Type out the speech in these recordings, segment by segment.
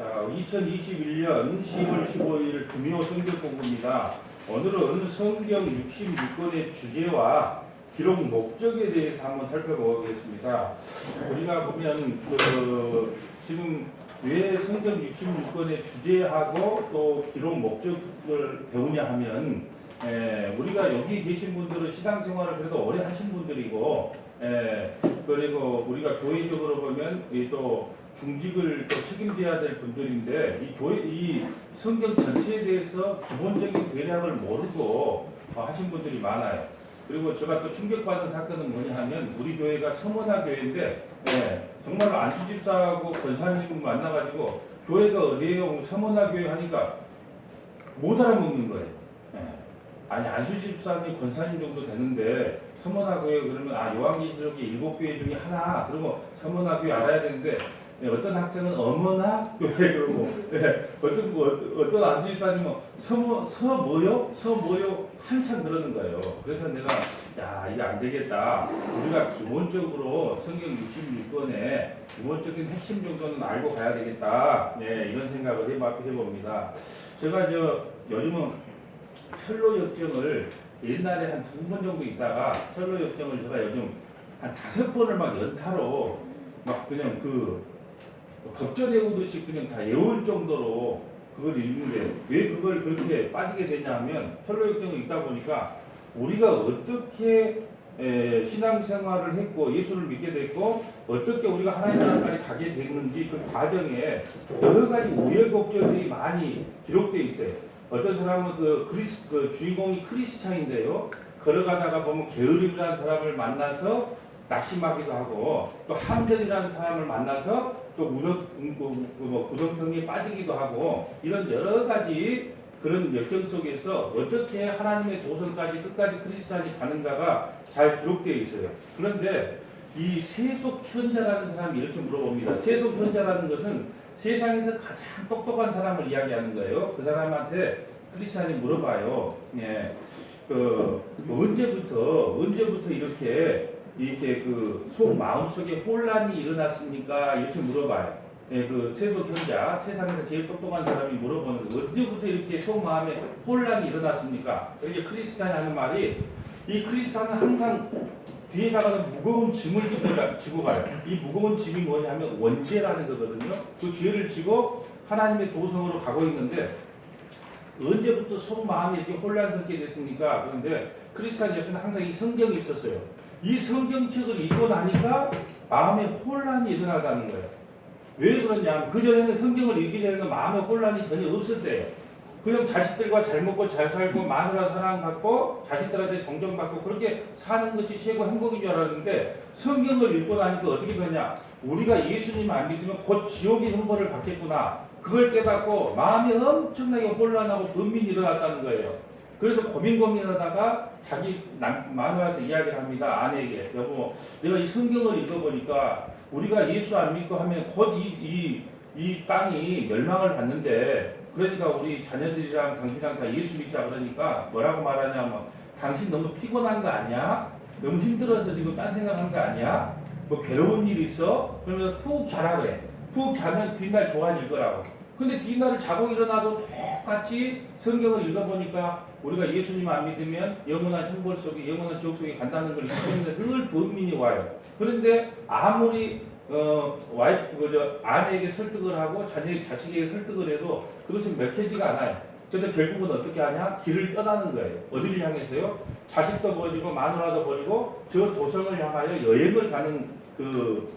자, 2021년 10월 15일 금요 성경공부입니다. 오늘은 성경 66권의 주제와 기록 목적에 대해서 한번 살펴보겠습니다. 우리가 보면 지금 왜 성경 66권의 주제하고 또 기록 목적을 배우냐 하면 우리가 여기 계신 분들은 신앙생활을 그래도 오래 하신 분들이고 그리고 우리가 교회적으로 보면 또 중직을 또 책임져야 될 분들인데 이 성경 전체에 대해서 기본적인 대략을 모르고 하신 분들이 많아요. 그리고 제가 또 충격받은 사건은 뭐냐 하면 우리 교회가 서문화 교회인데 정말로 안수집사하고 권사님 만나가지고 교회가 어디에요? 서문화 교회 하니까 못 알아먹는 거예요. 아니 안수집사님 권사님 정도 되는데 서문화 교회 그러면 요한계시록의 7교회 중에 하나 그러면 서문화 교회 알아야 되는데 어떤 학생은 어머나 교회 그러고 어떤 안수집사님은 서뭐요 한참 그러는 거예요. 그래서 내가 이게 안 되겠다. 우리가 기본적으로 성경 66권의 기본적인 핵심 정도는 알고 가야 되겠다. 이런 생각을 해봅니다. 제가 요즘은 철로 역정을 옛날에 한 2번 정도 있다가 철로 역정을 제가 요즘 한 5번을 막 연타로 막 그냥 법전 외우듯이 그냥 다 외울 정도로 그걸 읽는데 왜 그걸 그렇게 빠지게 되냐면 철로 역정을 읽다 보니까 우리가 어떻게 신앙생활을 했고 예수를 믿게 됐고 어떻게 우리가 하나님 나라까지 가게 됐는지 그 과정에 여러 가지 우여곡절들이 많이 기록되어 있어요. 어떤 사람은 그 주인공이 크리스찬인데요. 걸어가다가 보면 게으름이라는 사람을 만나서 낙심하기도 하고 또 함정이라는 사람을 만나서 또 구덩텅이에 빠지기도 하고 이런 여러 가지 그런 역경 속에서 어떻게 하나님의 도성까지 끝까지 크리스찬이 가는가가 잘 기록되어 있어요. 그런데 이 세속현자라는 사람이 이렇게 물어봅니다. 세속현자라는 것은 세상에서 가장 똑똑한 사람을 이야기하는 거예요. 그 사람한테 크리스찬이 물어봐요. 언제부터 이렇게 속 마음속에 혼란이 일어났습니까? 이렇게 물어봐요. 그 세속현자, 세상에서 제일 똑똑한 사람이 물어보는 거 언제부터 이렇게 속 마음에 혼란이 일어났습니까? 이렇게 크리스찬이 하는 말이 이 크리스찬은 항상 뒤에다가는 무거운 짐을 지고 가요. 이 무거운 짐이 뭐냐면 원죄라는 거거든요. 그 죄를 지고 하나님의 도성으로 가고 있는데 언제부터 속 마음이 이렇게 혼란스럽게 됐습니까? 그런데 크리스찬 옆에는 항상 이 성경이 있었어요. 이 성경책을 읽고 나니까 마음에 혼란이 일어나다는 거예요. 왜 그러냐? 그전에는 성경을 읽기 전에는 마음에 혼란이 전혀 없었대요. 그냥 자식들과 잘 먹고 잘 살고 마누라 사랑받고 자식들한테 정정받고 그렇게 사는 것이 최고 행복인 줄 알았는데 성경을 읽고 나니까 어떻게 되냐? 우리가 예수님 안 믿으면 곧 지옥의 형벌을 받겠구나. 그걸 깨닫고 마음이 엄청나게 혼란하고 번민이 일어났다는 거예요. 그래서 고민하다가 자기 마누라한테 이야기를 합니다. 아내에게. 여보, 내가 이 성경을 읽어보니까 우리가 예수 안 믿고 하면 곧 이 땅이 멸망을 받는데 그러니까 우리 자녀들이랑 당신이랑 다 예수 믿자 그러니까 뭐라고 말하냐면 당신 너무 피곤한 거 아니야? 너무 힘들어서 지금 딴 생각한 거 아니야? 뭐 괴로운 일 있어? 그러면서 푹 자라 그래. 푹 자면 뒷날 좋아질 거라고. 근데 뒷날을 자고 일어나도 똑같이 성경을 읽어보니까 우리가 예수님 안 믿으면 영원한 형벌 속에 영원한 지옥 속에 간다는 걸 읽기 때문에 늘 번민이 와요. 그런데 아무리 아내에게 설득을 하고 자식에게 설득을 해도 그것은 맥혀지가 않아요. 그래서 결국은 어떻게 하냐? 길을 떠나는 거예요. 어디를 향해서요? 자식도 버리고 마누라도 버리고 저 도성을 향하여 여행을 가는 그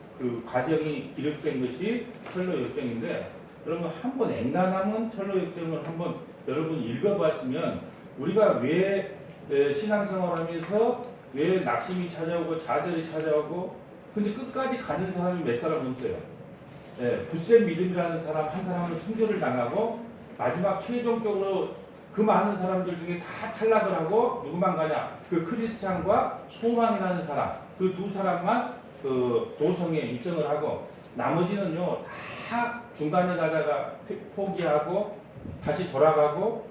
과정이 기록된 것이 철로 역정인데 여러분 한번 엔간하면 철로 역정을 한번 여러분 읽어봤으면 우리가 왜 신앙생활하면서 왜 낙심이 찾아오고 좌절이 찾아오고 근데 끝까지 가는 사람이 몇 사람 없어요. 굳센 믿음이라는 사람 한 사람을 순교를 당하고 마지막 최종적으로 그 많은 사람들 중에 다 탈락을 하고 누구만 가냐? 그 크리스찬과 소망이라는 사람 그 두 사람만 그 도성에 입성을 하고 나머지는요 다 중간에 가다가 포기하고 다시 돌아가고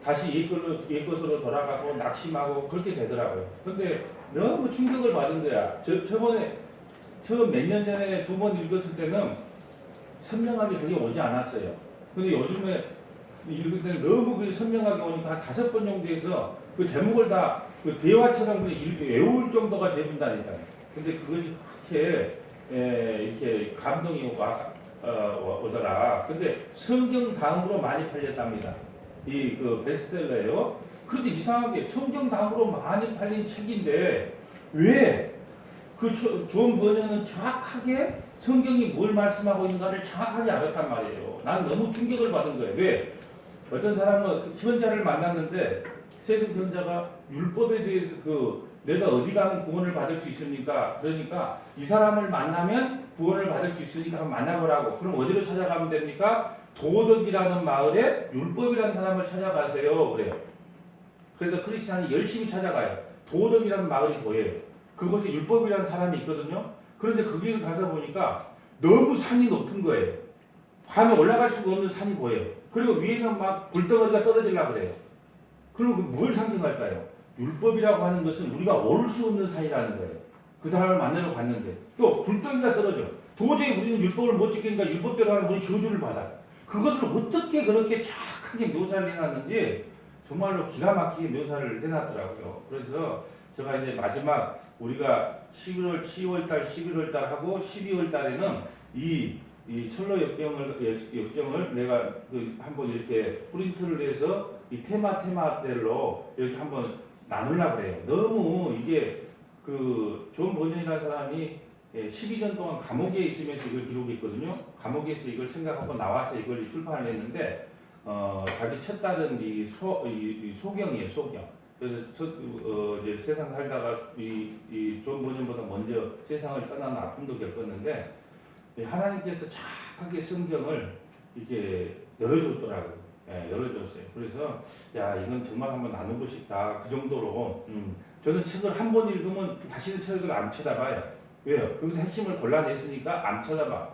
다시 옛것으로 돌아가고 낙심하고 그렇게 되더라고요. 근데 너무 충격을 받은 거야. 저번에 처음 몇 년 전에 2번 읽었을 때는 선명하게 그게 오지 않았어요. 근데 요즘에 읽을 때는 너무 그게 선명하게 오니까 한 5번 정도 해서 그 대목을 다 그 대화처럼 그냥 외울 정도가 돼본다니까요. 근데 그것이 그렇게 이렇게 감동이 오더라. 근데 성경 다음으로 많이 팔렸답니다. 이 그 베스트셀러예요. 그런데 이상하게 성경 다음으로 많이 팔린 책인데 왜 그 좋은 번역은 정확하게 성경이 뭘 말씀하고 있는가를 정확하게 알았단 말이에요. 나는 너무 충격을 받은 거예요. 왜? 어떤 사람은 그 기원자를 만났는데 세속 기원자가 율법에 대해서 내가 어디 가면 구원을 받을 수 있습니까? 그러니까 이 사람을 만나면 구원을 받을 수 있으니까 한번 만나보라고. 그럼 어디로 찾아가면 됩니까? 도덕이라는 마을에 율법이라는 사람을 찾아가세요. 그래요. 그래서 크리스찬이 열심히 찾아가요. 도덕이라는 마을이 보여요. 그곳에 율법이라는 사람이 있거든요. 그런데 거기를 가서 보니까 너무 산이 높은 거예요. 밤에 올라갈 수가 없는 산이 보여요. 그리고 위에는 막 불덩어리가 떨어지려고 그래요. 그럼 뭘 상징할까요? 율법이라고 하는 것은 우리가 오를 수 없는 산이라는 거예요. 그 사람을 만나러 갔는데 또 불덩이가 떨어져. 도저히 우리는 율법을 못 지키니까 율법대로 하면 우리 저주를 받아. 그것을 어떻게 그렇게 정확하게 묘사를 해놨는지 정말로 기가 막히게 묘사를 해놨더라고요. 그래서 제가 이제 마지막 우리가 10월달, 11월달 하고 12월달에는 이 철로 역정을 내가 한번 이렇게 프린트를 해서 이 테마별로 이렇게 한번 나누려고 그래요. 너무 이게 존 버전이라는 사람이 12년 동안 감옥에 있으면서 이걸 기록했거든요. 감옥에서 이걸 생각하고 나와서 이걸 출판을 했는데 자기 첫 딸은 이 소경이에요. 소경. 그래서 이제 세상 살다가 존 버전보다 먼저 세상을 떠나는 아픔도 겪었는데 하나님께서 착하게 성경을 이렇게 열어줬더라고요. 열어줬어요. 그래서 야 이건 정말 한번 나누고 싶다. 그 정도로 저는 책을 한 번 읽으면 다시는 책을 안 쳐다봐요. 왜요? 거기서 핵심을 골라냈으니까 안 쳐다봐.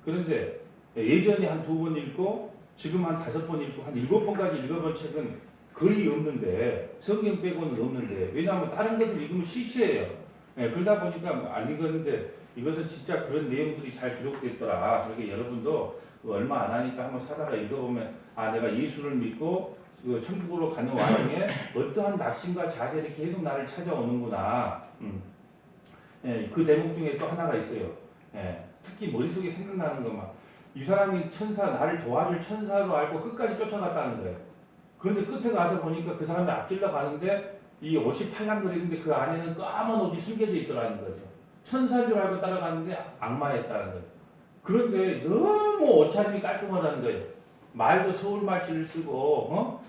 그런데 예전에 한 2번 읽고 지금 한 5번 읽고 한 7번까지 읽어본 책은 거의 없는데 성경 빼고는 없는데 왜냐하면 다른 것을 읽으면 시시해요. 그러다 보니까 안 읽었는데 이것은 진짜 그런 내용들이 잘 기록됐더라. 그러니까 여러분도 얼마 안 하니까 한번 사다가 읽어보면 내가 예수를 믿고 천국으로 가는 와중에 어떠한 낙심과 자세이 계속 나를 찾아오는구나. 그 대목 중에 또 하나가 있어요. 특히 머릿속에 생각나는 것만. 이 사람이 나를 도와줄 천사로 알고 끝까지 쫓아갔다는 거예요. 그런데 끝에 가서 보니까 그 사람이 앞질러 가는데 이 옷이 팔랑거리는데 그 안에는 까만 옷이 숨겨져 있더라는 거죠. 천사인 줄 알고 따라갔는데 악마였다는 거예요. 그런데 너무 옷차림이 깔끔하다는 거예요. 말도 서울말씨를 쓰고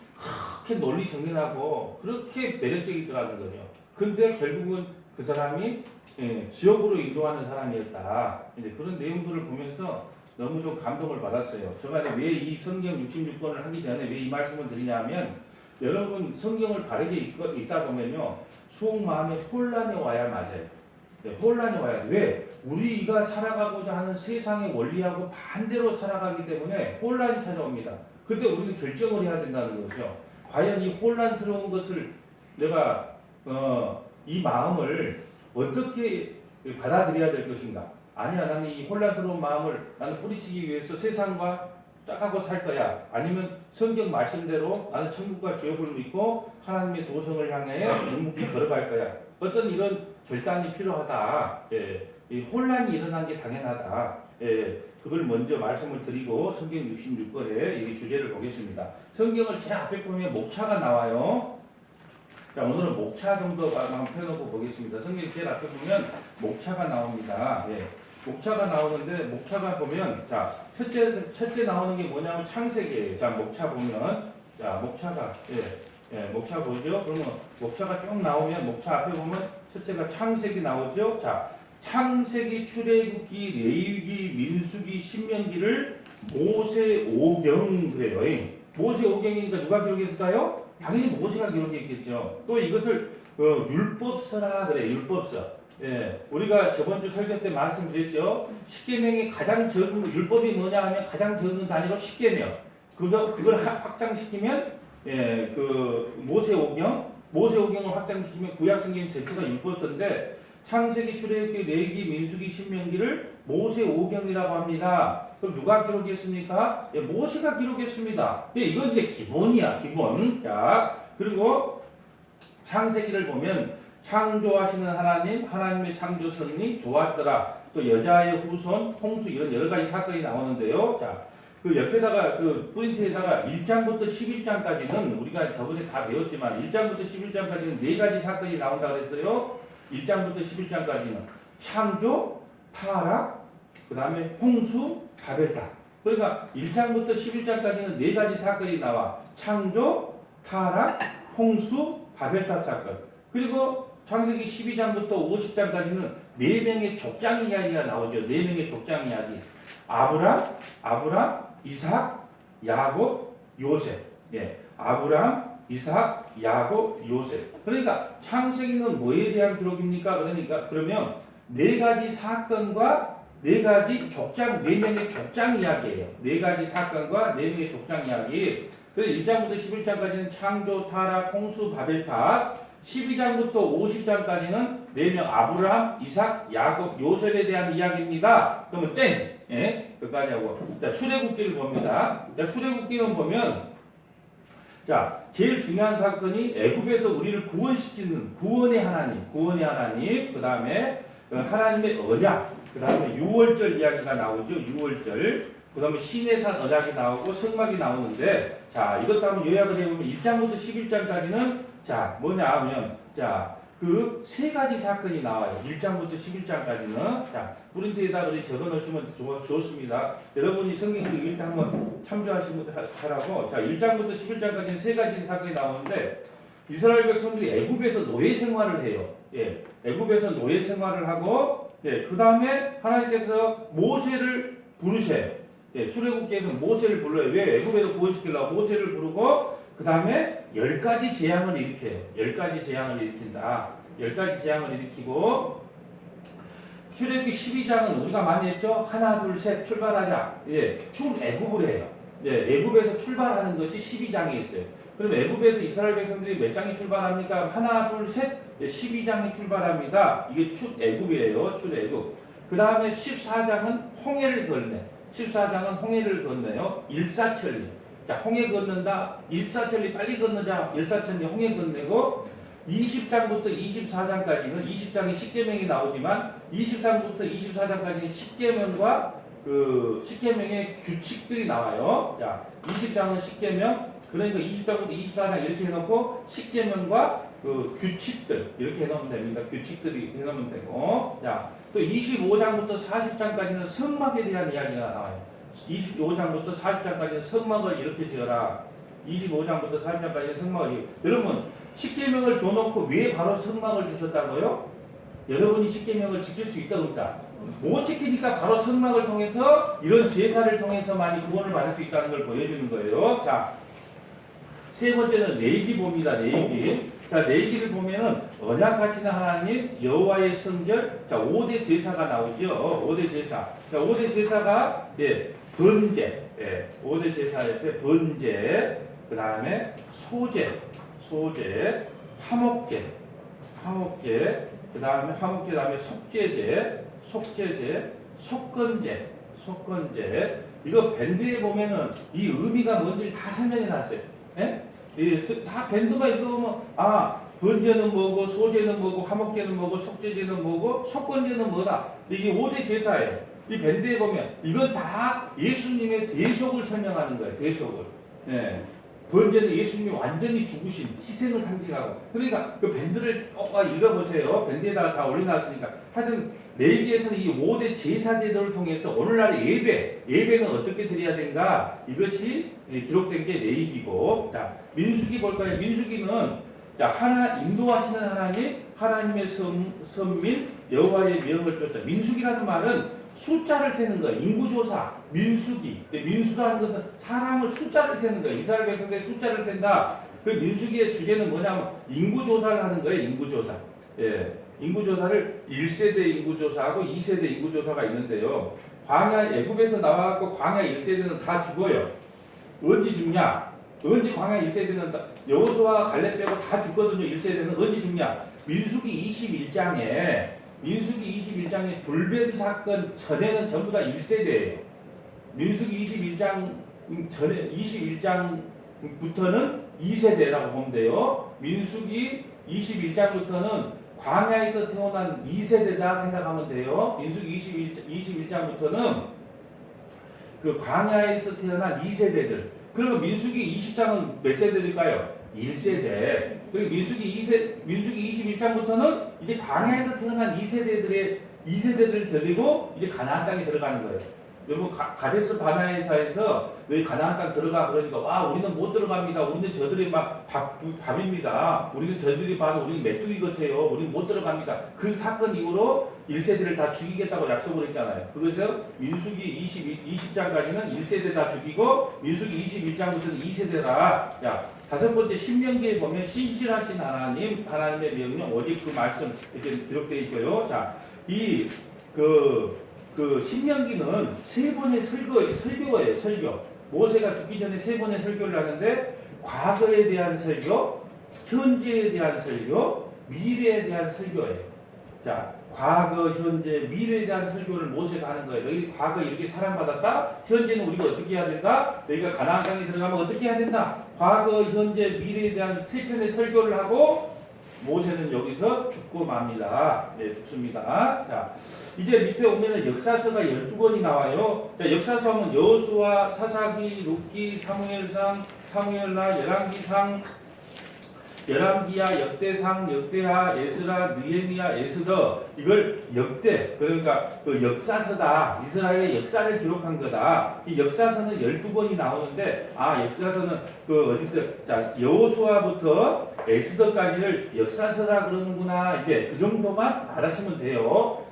그렇게 논리 정연하고 그렇게 매력적이더라는 거죠. 근데 결국은 그 사람이 지옥으로 인도하는 사람이었다. 이제 그런 내용들을 보면서 너무 좀 감동을 받았어요. 제가 왜 이 성경 66권을 하기 전에 왜 이 말씀을 드리냐면 여러분 성경을 바르게 읽다 보면요 수억 마음에 혼란이 와야 맞아요. 혼란이 와야 돼. 왜? 우리가 살아가고자 하는 세상의 원리하고 반대로 살아가기 때문에 혼란이 찾아옵니다. 그때 우리는 결정을 해야 된다는 거죠. 과연 이 혼란스러운 것을 내가 이 마음을 어떻게 받아들여야 될 것인가? 아니야, 나는 이 혼란스러운 마음을 나는 뿌리치기 위해서 세상과 짝하고 살 거야. 아니면 성경 말씀대로 나는 천국과 지옥을 믿고 하나님의 도성을 향해 묵묵히 걸어갈 거야. 어떤 이런 결단이 필요하다. 이 혼란이 일어난 게 당연하다. 그걸 먼저 말씀을 드리고 성경 66권의 이 주제를 보겠습니다. 성경을 제 앞에 보면 목차가 나와요. 자, 오늘은 목차 정도만 펴놓고 보겠습니다. 성경 제일 앞에 보면 목차가 나옵니다. 목차가 나오는데 목차가 보면 자 첫째 나오는 게 뭐냐면 창세기예요. 자 목차 보면 자 목차가 목차 보이죠? 그러면 목차가 쭉 나오면 목차 앞에 보면 첫째가 창세기 나오죠. 자 창세기, 출애굽기, 레위기, 민수기, 신명기를 모세오경 그래요. 모세오경이니까 누가 기록했을까요? 당연히 모세가 기록했겠죠. 또 이것을 율법서라 그래. 율법서. 우리가 저번 주 설교 때 말씀드렸죠. 십계명의 가장 적은 율법이 뭐냐 하면 가장 적은 단위로 십계명. 그걸 확장시키면 그 모세오경을 확장시키면 구약성경 전체가 율법서인데 창세기, 출애굽기, 레위기, 민수기, 신명기를 모세 오경이라고 합니다. 그럼 누가 기록했습니까? 예, 모세가 기록했습니다. 예, 이건 이제 기본이야, 기본. 자, 그리고 창세기를 보면 창조하시는 하나님, 하나님의 창조 섭리 좋았더라. 또 여자의 후손, 홍수 이런 여러 가지 사건이 나오는데요. 자, 그 옆에다가 그 프린트에다가 1장부터 11장까지는 우리가 저번에 다 배웠지만 1장부터 11장까지는 네 가지 사건이 나온다 그랬어요. 1장부터 11장까지는 창조, 타락, 그 다음에 홍수, 바벨탑. 그러니까 1장부터 11장까지는 네 가지 사건이 나와. 창조, 타락, 홍수, 바벨탑 사건. 그리고 창세기 12장부터 50장까지는 네 명의 족장 이야기가 나오죠. 네 명의 족장 이야기. 아브람, 이삭, 야곱, 요셉. 예. 아브람, 이삭, 야곱, 요셉. 그러니까 창세기는 뭐에 대한 기록입니까? 그러면 네 가지 사건과 네 가지 족장, 네 명의 족장 이야기예요. 네 가지 사건과 네 명의 족장 이야기. 그래서 1장부터 11장까지는 창조, 타락, 홍수, 바벨탑. 12장부터 50장까지는 네 명 아브라함, 이삭, 야곱, 요셉에 대한 이야기입니다. 그러면 땡. 예, 끝까지 하고. 자, 출애굽기를 봅니다. 자, 출애굽기는 보면 자, 제일 중요한 사건이 애굽에서 우리를 구원시키는 구원의 하나님, 그 다음에 하나님의 언약, 그 다음에 유월절 이야기가 나오죠. 유월절. 그 다음에 시내산 언약이 나오고 성막이 나오는데, 자, 이것도 한번 요약을 해보면 1장부터 11장까지는 자, 뭐냐 하면, 자, 그 세 가지 사건이 나와요. 1장부터 11장까지는. 자, 프린트에다 적어 놓으시면 좋습니다. 여러분이 성경 일단 한번 참조하시라고. 자, 1장부터 11장까지는 세 가지 사건이 나오는데, 이스라엘 백성들이 애굽에서 노예 생활을 해요. 예, 애굽에서 노예 생활을 하고, 예, 그 다음에 하나님께서 모세를 부르세요. 예, 출애굽기에서 모세를 불러요. 왜? 애굽에서 구원시키려고 모세를 부르고, 그 다음에 10가지 재앙을 일으켜요. 10가지 재앙을 일으킨다. 10가지 재앙을 일으키고, 출애굽기 12장은 우리가 많이 했죠? 하나, 둘, 셋, 출발하자. 예, 출애굽을 해요. 예, 애굽에서 출발하는 것이 12장에 있어요. 그럼 애굽에서 이스라엘 백성들이 몇 장이 출발합니까? 하나, 둘, 셋, 12장이 출발합니다. 이게 출애굽이에요. 출애굽. 그 다음에 14장은 홍해를 건네. 14장은 홍해를 건네요. 일사천리. 자, 홍해 건넌다. 일사천리 빨리 건너자. 일사천리 홍해 건네고 20장부터 24장까지는 20장에 십계명이 나오지만 23부터 24장까지는 십계명과 그 십계명의 규칙들이 나와요. 자, 20장은 십계명, 그러니까 20장부터 24장 이렇게 해놓고 십계명과 그 규칙들 이렇게 해놓으면 됩니다. 규칙들이 해놓으면 되고, 자, 또 25장부터 40장까지는 성막에 대한 이야기가 나와요. 25장부터 40장까지는 성막을 이렇게 지어라. 25장부터 40장까지는 성막을 여러분 십계명을 줘놓고 왜 바로 성막을 주셨다고요? 여러분이 십계명을 지킬 수 있다 없다? 못 지키니까 바로 성막을 통해서 이런 제사를 통해서만이 구원을 받을 수 있다는 걸 보여주는 거예요. 자, 세 번째는 레위기 봅니다. 레위기. 자, 레위기를 보면은 언약하시는 하나님, 여호와의 성전, 자, 5대 제사가 나오죠. 5대 제사. 자, 5대 제사가 예, 번제, 예, 5대 제사 옆에 번제, 그 다음에 소제, 화목제, 그 다음에 화목제, 다음에 속죄제, 속건제. 이거 밴드에 보면은 이 의미가 뭔지 다 설명해 놨어요. 예? 다 밴드가 이거 보면 번제는 뭐고, 소제는 뭐고, 화목제는 뭐고, 속죄제는 뭐고, 속건제는 뭐다. 이게 5대 제사예요. 이 밴드에 보면 이건 다 예수님의 대속을 설명하는 거예요. 대속을. 예. 번제는 예수님이 완전히 죽으신 희생을 상징하고. 그러니까 그 밴드를 꼭 읽어보세요. 밴드에다가 다 올려놨으니까. 하여튼 레위기에서는 이 5대 제사 제도를 통해서 오늘날의 예배는 어떻게 드려야 되는가? 이것이 기록된 게 레위기고. 자, 민수기 볼까요? 민수기는 자, 인도하시는 하나님, 하나님의 선민, 여호와의 명을 쫓아. 민수기라는 말은 숫자를 세는 거예요. 인구조사, 민수기. 민수라는 것은 사람을 숫자를 세는 거예요. 이스라엘 백성들의 숫자를 센다. 그 민수기의 주제는 뭐냐면 인구조사를 하는 거예요. 인구조사. 예. 인구조사를 1세대 인구조사하고 2세대 인구조사가 있는데요. 광야 애굽에서 나와갖고 광야 1세대는 다 죽어요. 언제 죽냐? 언제 광야 1세대는 여호수아와 갈렙 빼고 다 죽거든요. 1세대는 언제 죽냐? 민수기 21장에 민수기 21장의 불변 사건 전에는 전부 다 1세대예요. 민수기 21장 전에 21장부터는 2세대라고 보면 돼요. 민수기 21장부터는 광야에서 태어난 2세대다 생각하면 돼요. 민수기 21장부터는 그 광야에서 태어난 2세대들. 그리고 민수기 20장은 몇 세대일까요? 1세대. 그리고 민수기 21장부터는 이제 광야에서 태어난 2세대를 데리고 이제 가나안 땅에 들어가는 거예요. 여러분 가데스 바네아에서 너희 가나안 땅 들어가 그러니까 와 우리는 못 들어갑니다. 우리는 저들이 막 밥입니다. 우리는 저들이 봐도 우리는 메뚜기 같아요. 우리는 못 들어갑니다. 그 사건 이후로 1세대를 다 죽이겠다고 약속을 했잖아요. 그것을 민수기 20장까지는 1세대 다 죽이고 민수기 21장부터는 2세대라. 야, 다섯 번째 신명기에 보면 신실하신 하나님의 명령 오직 그 말씀 이렇게 기록되어 있고요. 자, 그 신명기는 세 번의 설교예요. 설교. 모세가 죽기 전에 세 번의 설교를 하는데 과거에 대한 설교, 현재에 대한 설교, 미래에 대한 설교예요. 자, 과거, 현재, 미래에 대한 설교를 모세가 하는 거예요. 너희 과거 이렇게 사랑받았다. 현재는 우리가 어떻게 해야 된다. 너희가 가나안 땅에 들어가면 어떻게 해야 된다. 과거, 현재, 미래에 대한 세 편의 설교를 하고 모세는 여기서 죽고 맙니다. 네, 죽습니다. 자, 이제 밑에 오면은 역사서가 12권이 나와요. 자, 역사서 하면 여호수아, 사사기, 룻기, 사무엘상, 사무엘나, 열왕기상, 열왕기야, 역대상, 역대하, 에스라, 느헤미야, 에스더. 이걸 역대, 그러니까 그 역사서다. 이스라엘의 역사를 기록한 거다. 이 역사서는 12권이 나오는데 역사서는 그 어쨌든 자, 여호수아부터 에스더까지를 역사서라 그러는구나. 이제 그 정도만 알아시면 돼요.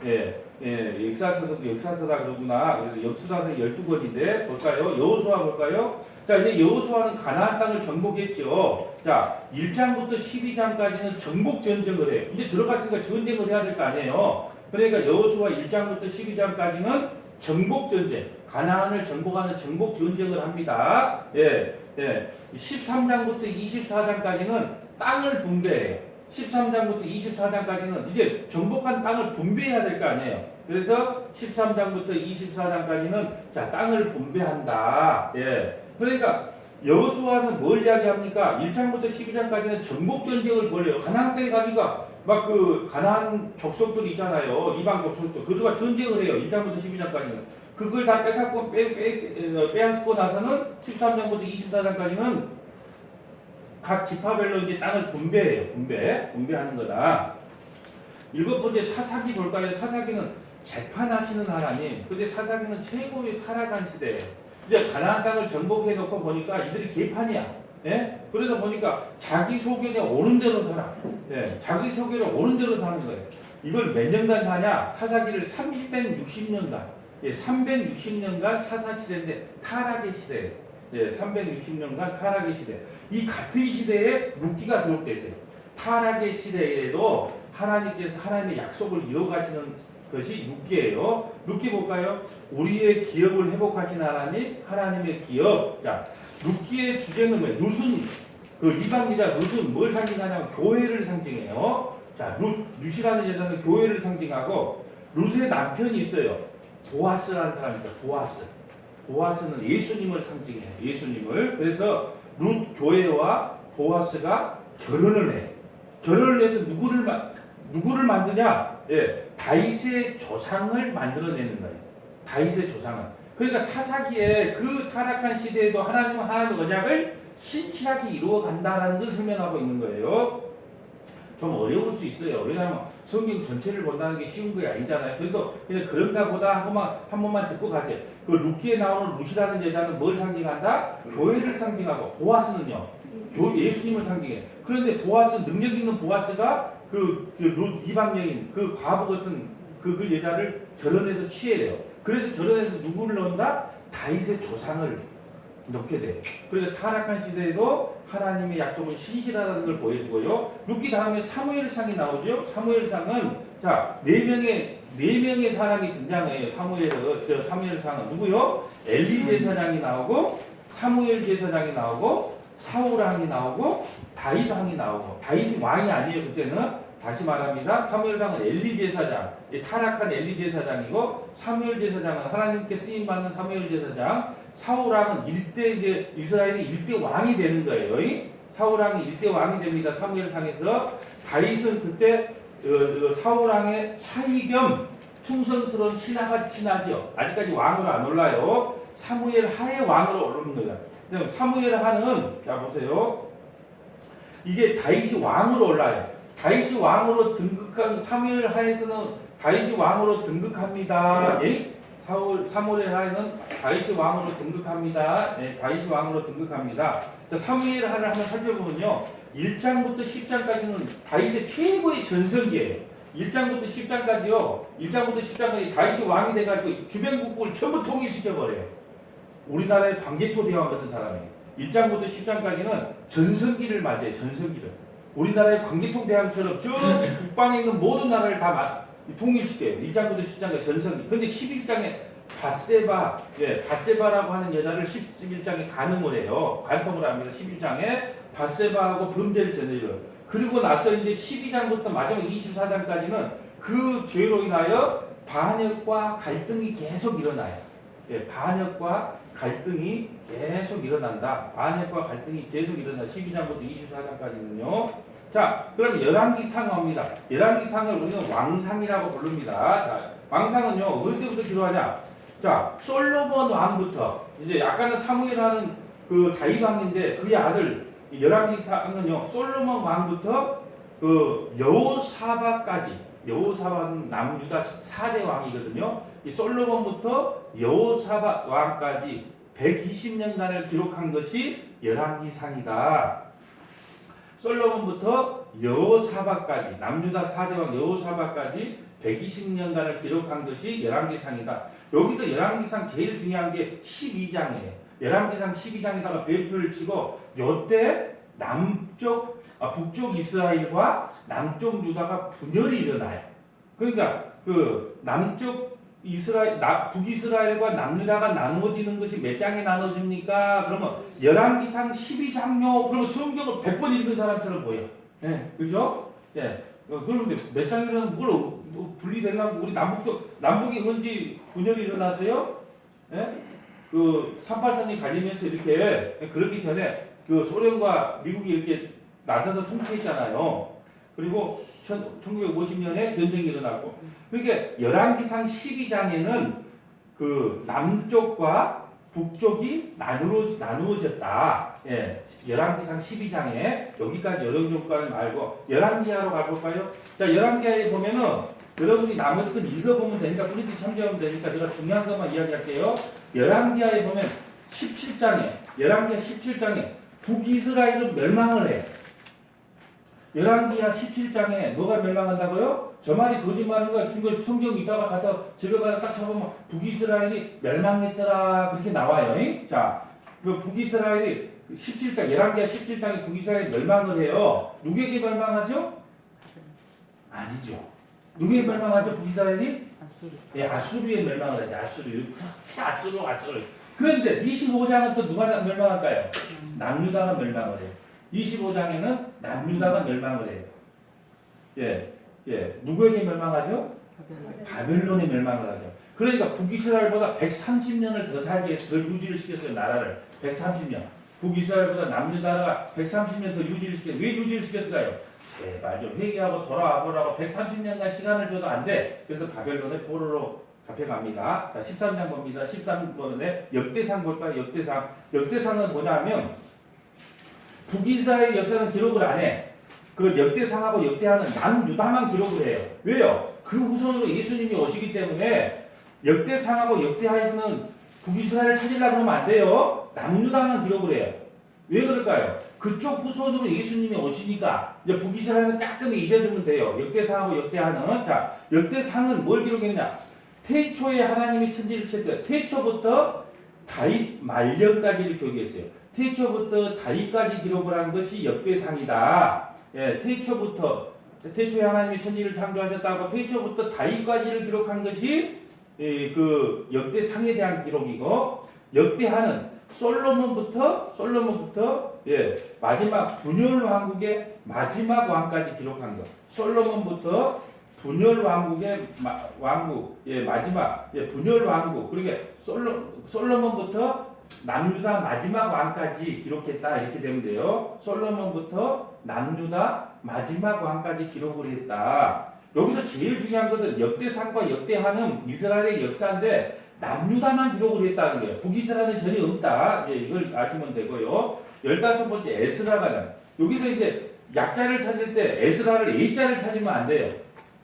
역사서다 그러구나. 그래서 역사서 12권인데 볼까요? 여호수아 볼까요? 자, 이제 여호수아는 가나안 땅을 정복했죠. 자, 1장부터 12장까지는 정복 전쟁을 해요. 이제 들어갔으니까 전쟁을 해야 될 거 아니에요. 그러니까 여호수아 1장부터 12장까지는 정복 전쟁, 가나안을 정복하는 정복 전쟁을 합니다. 13장부터 24장까지는 땅을 분배해요. 13장부터 24장까지는 이제 정복한 땅을 분배해야 될 거 아니에요. 그래서 13장부터 24장까지는 자, 땅을 분배한다. 그러니까 여호수아는 뭘 이야기합니까? 1장부터 12장까지는 정복 전쟁을 벌여요. 가나안 땅에 가니까 막 그 가나안 족속들 있잖아요. 이방 족속들. 그들과 전쟁을 해요. 1장부터 12장까지는. 그걸 다 빼앗고 나서는 13장부터 24장까지는 각 지파별로 이제 땅을 분배해요. 분배하는 거다. 일곱 번째 사사기 볼까요? 사사기는 재판하시는 하나님. 근데 사사기는 최고의 타락한 시대예요. 이제 가나안 땅을 정복해 놓고 보니까 이들이 개판이야. 그래서 보니까 자기 소견에 오른 대로 살아. 자기 소견에 오른 대로 사는 거예요. 이걸 몇 년간 사냐? 사사기를 360년간. 360년간 사사시대인데 타락의 시대예요. 360년간 타락의 시대. 이 같은 시대에 룻기가 기록되어 있어요. 타락의 시대에도 하나님께서 하나님의 약속을 이어가시는 것이 룻기예요. 룻기 볼까요? 우리의 기업을 회복하신 하나님의 기업. 자, 룻기의 주제는 뭐예요? 룻은 그 이방이자 룻은 뭘 상징하냐면 교회를 상징해요. 자, 룻이라는 여자는 교회를 상징하고 룻의 남편이 있어요. 보아스라는 사람이 있어요. 보아스는 예수님을 상징해요. 예수님을. 그래서 룻 교회와 보아스가 결혼을 해요. 결혼을 해서 누구를 만드냐? 다윗의 조상을 만들어내는 거예요. 다윗의 조상을. 그러니까 사사기에 그 타락한 시대에도 하나님은 하나님의 언약을 신실하게 이루어 간다는 걸 설명하고 있는 거예요. 좀 어려울 수 있어요. 왜냐하면 성경 전체를 본다는 게 쉬운 게 아니잖아요. 그래도 그냥 그런가 보다 한 번만 듣고 가세요. 그 룻기에 나오는 룻이라는 여자는 뭘 상징한다? 교회를 상징하고 보아스는요. 예수님을 상징해. 그런데 보아스, 능력 있는 보아스가 그 룻 이방 여인, 그 과부 같은 그 여자를 결혼해서 취해요. 그래서 결혼해서 누구를 넣는다? 다윗의 조상을 넣게 돼요. 그래서 타락한 시대에도 하나님의 약속은 신실하다는 걸 보여주고요. 룻기 다음에 사무엘상이 나오죠. 사무엘상은 자, 네 명의 사람이 등장해요. 사무엘상은 누구요? 엘리 제사장이 나오고 사무엘 제사장이 나오고 사울 왕이 나오고 다윗 왕이 나오고 다윗이 왕이 아니에요. 그때는 다시 말합니다. 사무엘상은 엘리 제사장, 타락한 엘리 제사장이고 사무엘 제사장은 하나님께 쓰임 받는 사무엘 제사장, 사울왕은 이제 이스라엘의 일대 왕이 되는 거예요. 사울왕이 일대 왕이 됩니다. 사무엘상에서 다윗은 그때 사울왕의 사위 겸 충성스러운 신하죠. 아직까지 왕으로 안 올라요. 사무엘 하의 왕으로 오르는 거예요. 사무엘 하는 자 보세요. 이게 다윗이 왕으로 올라요. 다윗이 왕으로 등극한 사무엘 하에서는 다윗이 왕으로 등극합니다. 예? 사무엘 하에는 다윗이 왕으로 등극합니다. 네, 다윗이 왕으로 등극합니다. 자, 사무엘 하를 한번 살펴보면요. 1장부터 10장까지는 다윗의 최고의 전성기예요. 1장부터 10장까지요. 1장부터 10장까지 다윗이 왕이 돼가지고 주변 국국을 전부 통일시켜버려요. 우리나라의 광개토 대왕 같은 사람이에요. 1장부터 10장까지는 전성기를 맞이해요. 전성기를. 우리나라의 광개토 대왕처럼 저 북방에 있는 모든 나라를 다 통일시켜요. 1장부터 10장까지 전성기. 근데 11장에 밧세바라고 하는 여자를 11장에 간음을 해요. 간통을 합니다. 11장에 밧세바하고 범죄를 저질러요. 그리고 나서 이제 12장부터 마지막 24장까지는 그 죄로 인하여 반역과 갈등이 계속 일어나요. 예, 반역과 갈등이 계속 일어난다. 반역과 갈등이 계속 일어나. 12장부터 24장까지는요. 자, 그럼 열왕기상 갑니다. 열왕기상을 우리는 왕상이라고 부릅니다. 자, 왕상은요 언제부터 기록하냐? 자, 솔로몬 왕부터 이제 아까는 사무엘하는 그 다윗 왕인데 그의 아들 열왕기상은요 솔로몬 왕부터 그 여호사밧까지. 여호사밧은 남유다 4대 왕이거든요. 이 솔로몬부터 여호사밧 왕까지 120년간을 기록한 것이 열왕기상이다. 솔로몬부터 여호사밧까지 남유다 4대 왕 여호사밧까지 120년간을 기록한 것이 열왕기상이다. 여기서 열왕기상 제일 중요한 게 12장이에요. 열왕기상 12장에다가 별표를 치고 요때 북쪽 이스라엘과 남쪽 유다가 분열이 일어나요. 그러니까 그 남쪽 이스라엘, 북이스라엘과 남유다가 나누어지는 것이 몇 장에 나눠집니까? 그러면 열왕기상 12장요. 그러면 성경을 100번 읽은 사람처럼 보여. 예, 그죠? 예. 그러면 몇 장이라는 뭘 분리되려면 우리 남북이 언제 분열이 일어나서요? 예? 그 38선이 갈리면서 이렇게 그렇기 전에 그 소련과 미국이 이렇게 나눠서 통치했잖아요. 그리고 1950년에 전쟁이 일어났고. 그러니까 열왕기상 12장에는 그 남쪽과 북쪽이 나누어졌다. 예, 열왕기상 12장에 여기까지 열왕기까지 말고 열왕기하로 가볼까요? 자, 열왕기하에 보면은 여러분이 나머지 건 읽어보면 되니까 프린트 참조하면 되니까 제가 중요한 것만 이야기할게요. 열왕기하에 보면 17장에 열왕기하 17장에 북이스라엘은 멸망을 해. 열왕기하 17장에 뭐가 멸망한다고요? 저 말이 거짓말인 거야. 지금 성경 이따가 가서 집에 가서 딱 찾아보면 북이스라엘이 멸망했더라 그렇게 나와요. 자, 그 북이스라엘이 17장 열왕기하 17장에 북이스라엘이 멸망을 해요. 누구에게 멸망하죠? 아니죠. 누구에 멸망하죠? 북이스라엘이? 예, 아수르에 멸망을 하죠. 아수르. 그런데 25장은 또 누가 멸망할까요? 남유다가 멸망을 해요. 25장에는 남유다가 멸망을 해요. 예, 누구에게 멸망하죠? 바벨론에 멸망을 하죠. 그러니까 북이스라엘보다 130년을 더 살게 더 유지를 시켰어요. 나라를 130년. 북이스라엘보다 남유다가 130년 더 유지를 시켰어요. 왜 유지를 시켰을까요? 제발 좀 회개하고 돌아와 보라고 130년간 시간을 줘도 안 돼. 그래서 바벨론의 포로로 잡혀갑니다. 자, 13장 봅니다. 13번에 역대상 볼까요? 역대상은 뭐냐면 북이스라엘 역사는 기록을 안 해. 그 역대상하고 역대하는 남유다만 기록을 해요. 왜요? 그 후손으로 예수님이 오시기 때문에 역대상하고 역대하에서는 북이스라엘을 찾으려고 그러면 안 돼요. 남유다만 기록을 해요. 왜 그럴까요? 그쪽 후손으로 예수님이 오시니까 이제 북이스라엘은 조금 잊어주면 돼요. 역대상하고 역대하는. 자, 역대상은 뭘 기록했냐? 태초에 하나님이 천지를 쳤대요. 태초부터 다윗 말년까지를 기록했어요. 태초부터 다윗까지 기록을 한 것이 역대상이다. 예, 태초에 하나님이 천지를 창조하셨다고 태초부터 다윗까지를 기록한 것이 그 역대상에 대한 기록이고, 역대하는 솔로몬부터 예, 마지막 분열 왕국의 마지막 왕까지 기록한 거. 솔로몬부터 분열 왕국의 왕국, 예, 마지막, 예, 분열 왕국. 그러게 솔로몬부터 남유다 마지막 왕까지 기록했다 이렇게 되면 돼요. 솔로몬부터 남유다 마지막 왕까지 기록을 했다. 여기서 제일 중요한 것은 역대상과 역대하는 이스라엘의 역사인데 남유다만 기록을 했다는 거예요. 북이스라엘은 전혀 없다. 예, 이걸 아시면 되고요. 15번째 에스라가는 여기서 이제 약자를 찾을 때 에스라를 A자를 찾으면 안 돼요.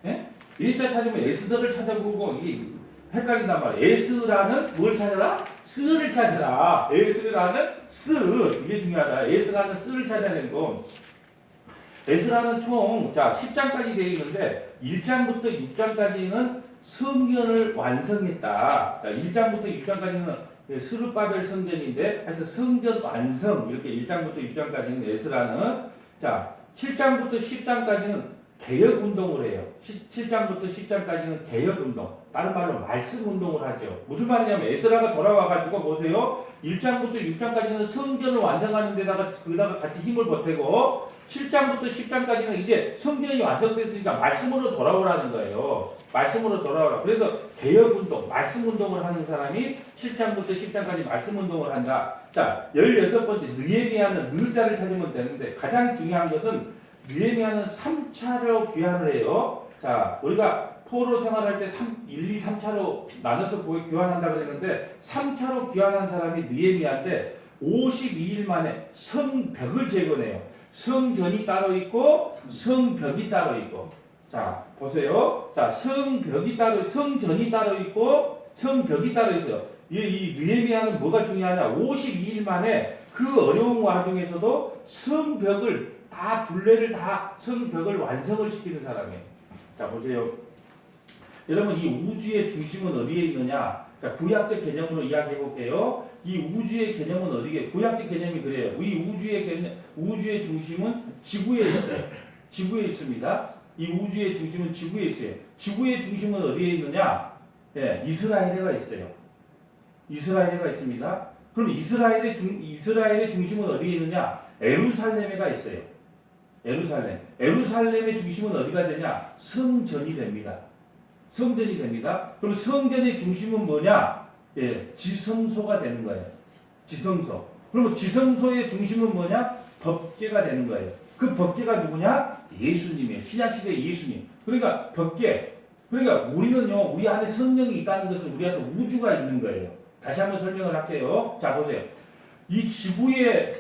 예? A자 찾으면 에스더를 찾아보고 이게 헷갈린단 말이에요. 에스라는 뭘 찾아라? 스를 찾아라. 에스라는 스. 이게 중요하다. 에스라는 스를 찾아야 되는 거. 에스라는 총 10장까지 되어 있는데 1장부터 6장까지는 성전을 완성했다. 자, 1장부터 6장까지는 스룹바벨 성전인데 하여튼 성전 완성 이렇게 1장부터 6장까지는 에스라는 자, 7장부터 10장까지는 개혁 운동을 해요. 7장부터 10장까지는 개혁 운동. 다른 말로 말씀 운동을 하죠. 무슨 말이냐면 에스라가 돌아와 가지고 보세요. 1장부터 6장까지는 성전을 완성하는 데다가 거기다가 같이 힘을 보태고 7장부터 10장까지는 이제 성전이 완성됐으니까 말씀으로 돌아오라는 거예요. 말씀으로 돌아오라. 그래서 개혁 운동, 말씀 운동을 하는 사람이 7장부터 10장까지 말씀 운동을 한다. 자, 16번째 느헤미야는 느자를 찾으면 되는데 가장 중요한 것은 느헤미야는 3차로 귀환을 해요. 자, 우리가 포로 생활할 때 1, 2, 3차로 나눠서 귀환한다고 그랬는데 3차로 귀환한 사람이 느헤미야인데 52일 만에 성벽을 재건해요. 성전이 따로 있고 성벽이 따로 있고. 자, 보세요. 자, 성전이 따로 있고 성벽이 따로 있어요. 이 느헤미야는 뭐가 중요하냐? 52일 만에 그 어려운 와중에서도 성벽을 다 둘레를 다 성벽을 완성을 시키는 사람이에요. 자, 보세요. 여러분 이 우주의 중심은 어디에 있느냐? 자, 구약적 개념으로 이야기해 볼게요. 이 우주의 개념은 어디에? 구약적 개념이 그래요. 이 우주의 중심은 지구에 있어요. 지구에 있습니다. 이 우주의 중심은 지구에 있어요. 지구의 중심은 어디에 있느냐? 예, 이스라엘에가 있어요. 이스라엘에가 있습니다. 그럼 이스라엘의 중심은 어디에 있느냐? 예루살렘에가 있어요. 예루살렘의 중심은 어디가 되냐? 성전이 됩니다. 성전이 됩니다. 그럼 성전의 중심은 뭐냐? 예, 지성소가 되는 거예요. 지성소. 그러면 지성소의 중심은 뭐냐? 법궤가 되는 거예요. 그 법궤가 누구냐? 예수님이에요. 신약시대 예수님. 그러니까 법궤. 그러니까 우리는요, 우리 안에 성령이 있다는 것은 우리한테 우주가 있는 거예요. 다시 한번 설명을 할게요. 자, 보세요. 이 지구에,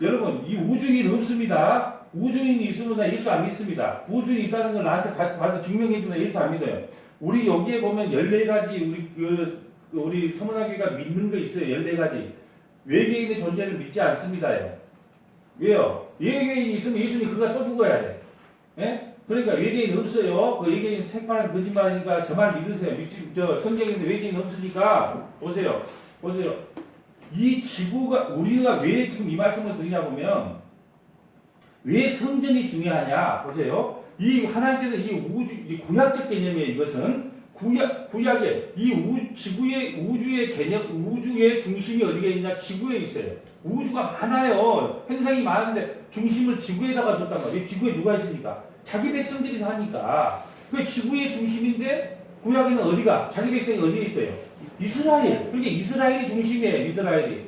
여러분, 이 우주인 없습니다. 우주인이 있으면 나 예수 안 믿습니다. 우주인이 있다는 걸 나한테 가서 증명해주면 예수 안 믿어요. 우리 여기에 보면 14가지 우리 서문학교가 믿는 거 있어요. 14가지. 외계인의 존재를 믿지 않습니다요. 왜요? 외계인이 있으면 예수님 그가 또 죽어야 돼. 예? 그러니까 외계인 없어요. 그 외계인 색깔은 거짓말이니까 저 말 믿으세요. 성경에는 외계인 없으니까 보세요. 이 지구가 우리가 왜 지금 이 말씀을 드리냐 보면 왜 성전이 중요하냐 보세요. 이 하나님께서 이 구약적 개념이에요. 이것은 구약의 우주의 개념, 우주의 중심이 어디에 있냐? 지구에 있어요. 우주가 많아요. 행성이 많은데 중심을 지구에다가 뒀단 말이에요. 지구에 누가 있으니까? 자기 백성들이 사니까. 그 지구의 중심인데 구약에는 어디가? 자기 백성이 어디에 있어요? 이스라엘. 그러니까 이스라엘이 중심이에요. 이스라엘이.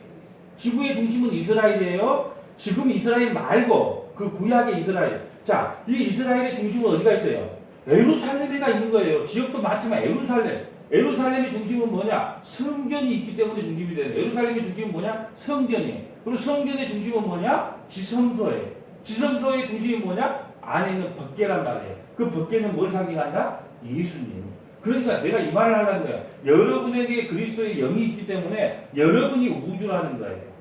지구의 중심은 이스라엘이에요. 지금 이스라엘 말고 그 구약의 이스라엘. 자, 이 이스라엘의 중심은 어디가 있어요? 예루살렘에가 있는 거예요. 지역도 많지만 예루살렘. 예루살렘의 중심은 뭐냐? 성전이 있기 때문에 중심이 되는. 예루살렘의 중심은 뭐냐? 성전이에요. 그리고 성전의 중심은 뭐냐? 지성소예요. 지성소의 중심이 뭐냐? 안에 있는 법궤란 말이에요. 그 법궤는 뭘 상징한다? 예수님. 그러니까 내가 이 말을 하려는 거야. 여러분에게 그리스도의 영이 있기 때문에 여러분이 우주라는 거예요.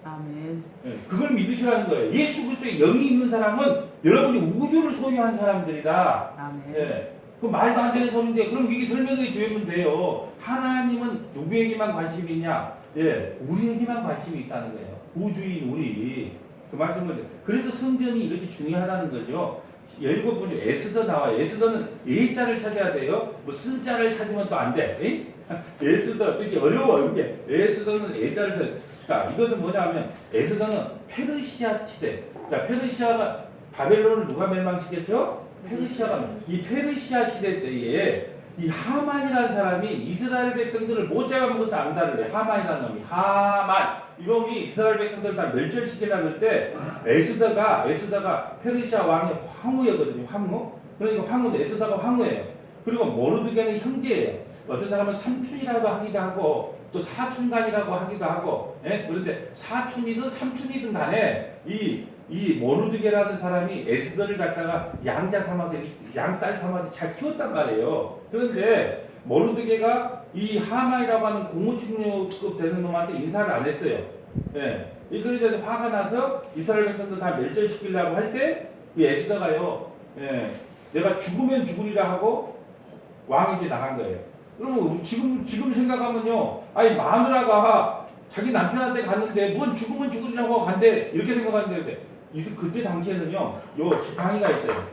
아멘. 네, 그걸 믿으시라는 거예요. 예수 그리스도의 영이 있는 사람은 여러분이 우주를 소유한 사람들이다. 아멘. 네, 그 말도 안 되는 소리인데 그럼 이게 설명해 주면 돼요. 하나님은 누구에게만 관심이 있냐? 예, 우리에게만 관심이 있다는 거예요. 우주인 우리. 그 말씀을. 그래서 성전이 이렇게 중요하다는 거죠. 예를 들어 에스더 나와요. 에스더는 A자를 찾아야 돼요. 뭐 S자를 찾으면 또 안 돼. 에이? 에스더 이렇게 어려워 이게. 에스더는 예자를 자 이것은 뭐냐면 에스더는 페르시아 시대. 자 페르시아가 바벨론을 누가 멸망시켰죠? 페르시아가 이 페르시아 시대 때에 이 하만이라는 사람이 이스라엘 백성들을 못 잡아먹어서 안다를 해. 하만이라는 놈이 이놈이 이스라엘 백성들을 다 멸절시키려고 할 때 에스더가 페르시아 왕의 황후였거든요. 황후. 그러니까 황후도 에스더가 황후예요. 그리고 모르드게는 형제예요. 어떤 사람은 삼촌이라고 하기도 하고 또 사촌간이라고 하기도 하고. 예? 그런데 사촌이든 삼촌이든 간에 이 모르드게라는 사람이 에스더를 갖다가 양자 삼아서 양딸 삼아서 잘 키웠단 말이에요. 그런데 모르드게가 이 하만이라고 하는 국무총리급 되는 놈한테 인사를 안 했어요. 예. 그러니까 화가 나서 이스라엘 백성들 다 멸절시키려고 할 때 이 에스더가요. 예. 내가 죽으면 죽으리라 하고 왕이 이제 나간 거예요. 그러면 지금 생각하면요. 아니 마누라가 자기 남편한테 갔는데 뭔 죽으면 죽으리라고 간대 이렇게 생각하는데 그때 당시에는요. 요 지팡이가 있어요.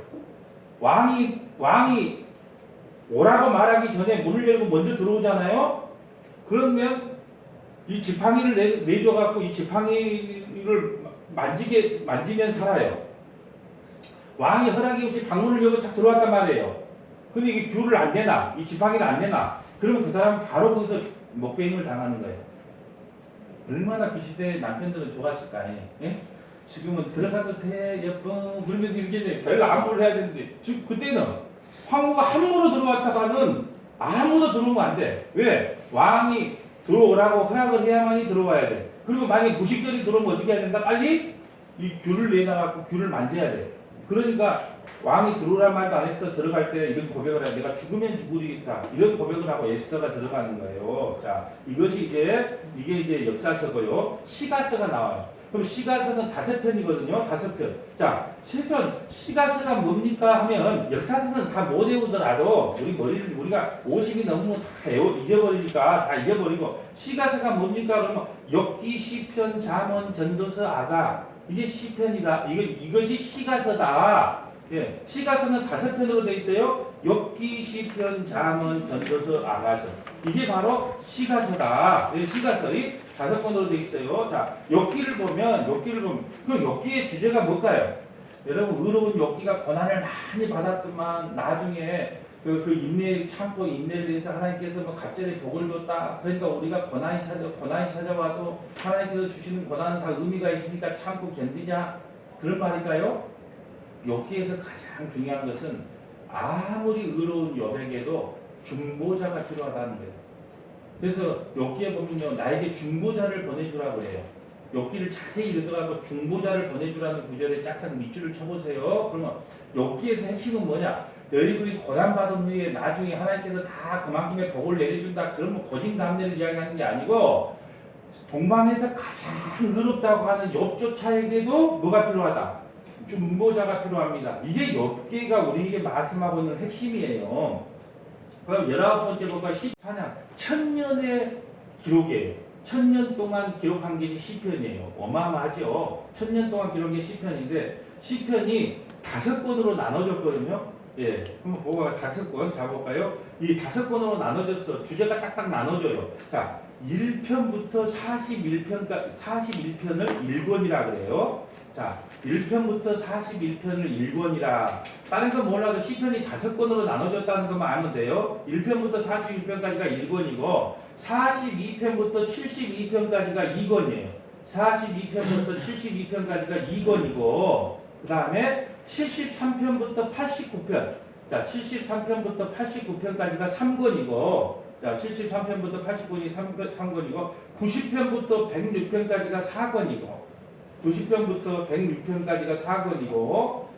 왕이 오라고 말하기 전에 문을 열고 먼저 들어오잖아요. 그러면 이 지팡이를 내줘갖고 이 지팡이를 만지면 살아요. 왕이 허락이 없이 방문을 열고 딱 들어왔단 말이에요. 근데 이게 귤을 안 내놔. 이 지팡이를 안 내놔. 그러면 그 사람은 바로 거기서 먹배임을 당하는 거예요. 얼마나 그 시대에 남편들은 좋았을까. 예? 지금은 들어가도 돼, 예뻐. 그러면서 이렇게 별로 안보를 해야 되는데, 지금 그때는 황후가 함부로 들어왔다가는 아무도 들어오면 안 돼. 왜? 왕이 들어오라고 허락을 해야만이 들어와야 돼. 그리고 만약에 무식절이 들어오면 어떻게 해야 된다? 빨리 이 귤을 내놔갖고 귤을 만져야 돼. 그러니까 왕이 들어오란 말도 안 해서 들어갈 때 이런 고백을 해. 내가 죽으면 죽으리겠다. 이런 고백을 하고 에스더가 들어가는 거예요. 자, 이것이 이게 역사서고요. 시가서가 나와요. 그럼 시가서는 5편이거든요. 5편. 자, 최소한 시가서가 뭡니까 하면 역사서는 다 못 외우더라도 우리가 50이 넘으면 다 잊어버리니까 다 잊어버리고 시가서가 뭡니까 그러면 욥기, 시편, 잠언, 전도서, 아가 이게 시편이다. 이것이 시가서다. 예, 시가서는 5편으로 되어 있어요. 욥기, 시편, 잠언, 전도서, 아가서. 이게 바로 시가서다. 예, 시가서의 5권으로 되어 있어요. 자, 욥기를 보면 그럼 욥기의 주제가 뭘까요? 여러분 의로운 욥기가 고난을 많이 받았더만 나중에 그 인내 참고 인내를 위해서 하나님께서 뭐 갑자기 복을 줬다. 그러니까 우리가 고난이 찾아와도 하나님께서 주시는 고난은 다 의미가 있으니까 참고 견디자. 그런 말일까요? 욥기에서 가장 중요한 것은 아무리 의로운 욥에게도 중보자가 필요하다는 거예요. 그래서 욥기에 보면요. 나에게 중보자를 보내주라고 해요. 욥기를 자세히 읽어가고 중보자를 보내주라는 구절에 짝짝 밑줄을 쳐보세요. 그러면 욥기에서 핵심은 뭐냐? 너희들이 고난받은 후에 나중에 하나님께서 다 그만큼의 복을 내려준다. 그러면 고진감래를 이야기하는 게 아니고 동방에서 가장 의롭다고 하는 욥조차에게도 뭐가 필요하다? 중보자가 필요합니다. 이게 욥기가 우리에게 말씀하고 있는 핵심이에요. 그럼 19번째 볼까요? 찬양. 1000년의 기록이에요. 1000년 동안 기록한 게 시편이에요. 어마어마하죠. 1000년 동안 기록한 게 시편인데 시편이 5권으로 나눠졌거든요. 예, 한번 보고 5권 잡아볼까요? 이 5권으로 나눠졌어. 주제가 딱딱 나눠져요. 자, 1편부터 41편을 1권이라 그래요. 자, 1편부터 41편을 1권이라. 다른 건 몰라도 시편이 5권으로 나눠졌다는 것만 알면 돼요. 1편부터 41편까지가 1권이고 42편부터 72편까지가 2권이에요. 42편부터 72편까지가 2권이고 그 다음에 73편부터 89편. 자, 73편부터 89편까지가 3권이고, 자, 73편부터 89편이 3권이고, 90편부터 106편까지가 4권이고, 90편부터 106편까지가 4권이고,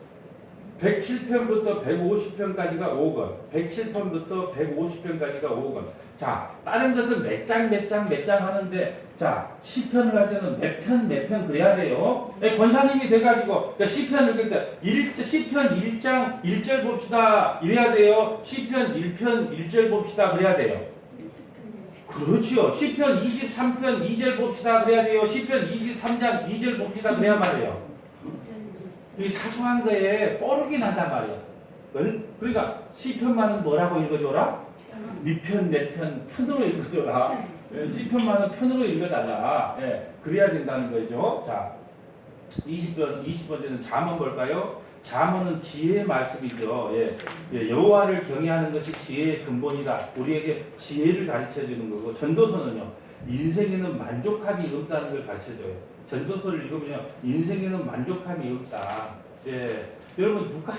107편부터 150편까지가 5권, 107편부터 150편까지가 5권. 자, 다른 것은 몇 장 하는데, 자, 시편을 할 때는 몇 편 그래야 돼요. 권사님이 돼가지고, 그러니까 시편을, 그러니까 시편 1장 1절 봅시다. 이래야 돼요. 시편 1편 1절 봅시다. 그래야 돼요. 그렇지요. 시편 23편 2절 봅시다. 그래야 돼요. 시편 23장 2절 봅시다. 그래야 말이에요. 이 사소한 거에 뽀록이 난단 말이야. 그러니까 시편만은 뭐라고 읽어줘라? 네 편, 내 편, 편으로 읽어줘라. 시편만은 편으로 읽어달라. 예, 그래야 된다는 거죠. 자, 20번째는 잠언 볼까요? 잠언은 지혜의 말씀이죠. 예, 예, 여호와를 경외하는 것이 지혜의 근본이다. 우리에게 지혜를 가르쳐주는 거고, 전도서는요, 인생에는 만족함이 없다는 걸 가르쳐줘요. 전도서를 읽으면 인생에는 만족함이 없다. 예, 여러분 누가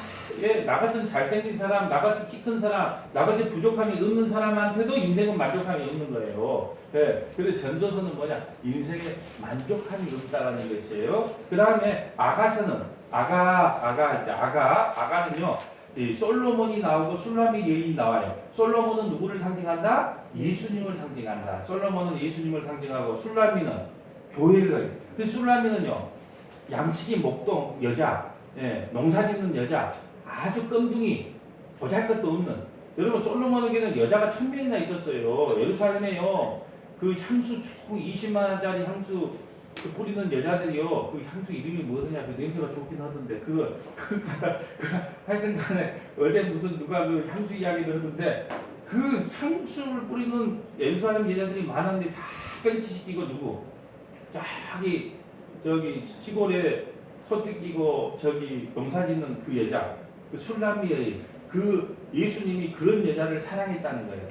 나 같은 잘생긴 사람, 나 같은 키 큰 사람, 나 같은 부족함이 없는 사람한테도 인생은 만족함이 없는 거예요. 예, 그래서 전도서는 뭐냐? 인생에 만족함이 없다라는 것이에요. 그 다음에 아가서는 아가는요. 이 솔로몬이 나오고 술람의 예인이 나와요. 솔로몬은 누구를 상징한다? 예수님을 상징한다. 솔로몬은 예수님을 상징하고 술람이는 교회를 가요. 그 술람이는요, 양치기 목동 여자, 예, 농사짓는 여자, 아주 껌둥이, 보잘것도 없는. 여러분 솔로몬에게는 여자가 1000명이나 있었어요. 예루살렘에요. 그 향수 총 20만 원짜리 향수 뿌리는 여자들이요. 그 향수 이름이 뭐더냐? 그 냄새가 좋긴 하던데 하여튼간에 어제 무슨 누가 그 향수 이야기를 하던데 그 향수를 뿌리는 예루살렘 여자들이 많았는데 다 벤치시키고 누구? 저기 시골에 소띠 끼고 저기 농사짓는 그 여자, 그 술람이의 그 예수님이 그런 여자를 사랑했다는 거예요.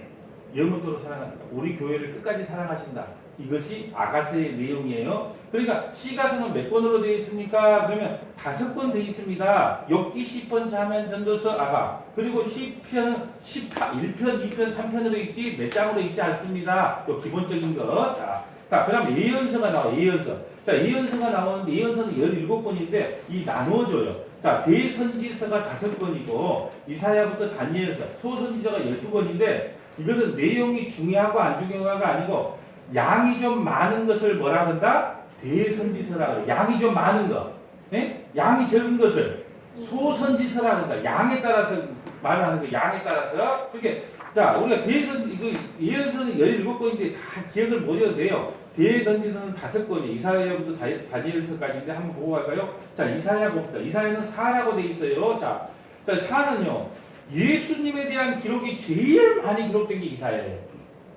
영원토록 사랑한다. 우리 교회를 끝까지 사랑하신다. 이것이 아가서의 내용이에요. 그러니까 시가서는 몇 번으로 되어 있습니까? 그러면 5번 되어 있습니다. 욥기 10번, 자면, 전도서, 아가. 그리고 시편 1편, 2편, 3편으로 읽지 몇 장으로 읽지 않습니다. 또 기본적인 거. 자, 그 다음에 예언서가 나와요. 예언서. 자, 예언서가 나오는데 예언서는 17권인데 이 나누어져요. 자, 대선지서가 5권이고 이사야부터 다니엘서, 소선지서가 12권인데 이것은 내용이 중요하고 안 중요하가 아니고 양이 좀 많은 것을 뭐라 한다? 대선지서라 그래. 양이 좀 많은 거. 예? 양이 적은 것을 소선지서라 한다. 양에 따라서 말하는 거. 양에 따라서. 그렇게 자, 우리가 예언서는 17권인데 다 기억을 못 해도 돼요. 대선지서는 5권이 이사야부터 다니엘서까지인데 한번 보고 갈까요? 자, 이사야 봅시다. 이사야는 4라고 돼 있어요. 자, 4는요. 예수님에 대한 기록이 제일 많이 기록된 게 이사야예요.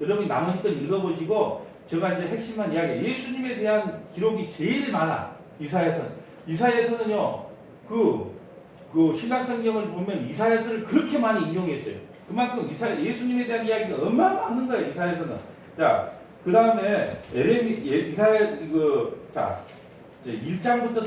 여러분이 남은 건 읽어보시고 제가 이제 핵심만 이야기해요. 예수님에 대한 기록이 제일 많아. 이사야서는요. 그 신약성경을 보면 이사야서를 그렇게 많이 인용했어요. 그만큼 예수님에 대한 이야기가 얼마나 많은 거예요. 이사야서는. 자, 그 다음에 이사야 1장부터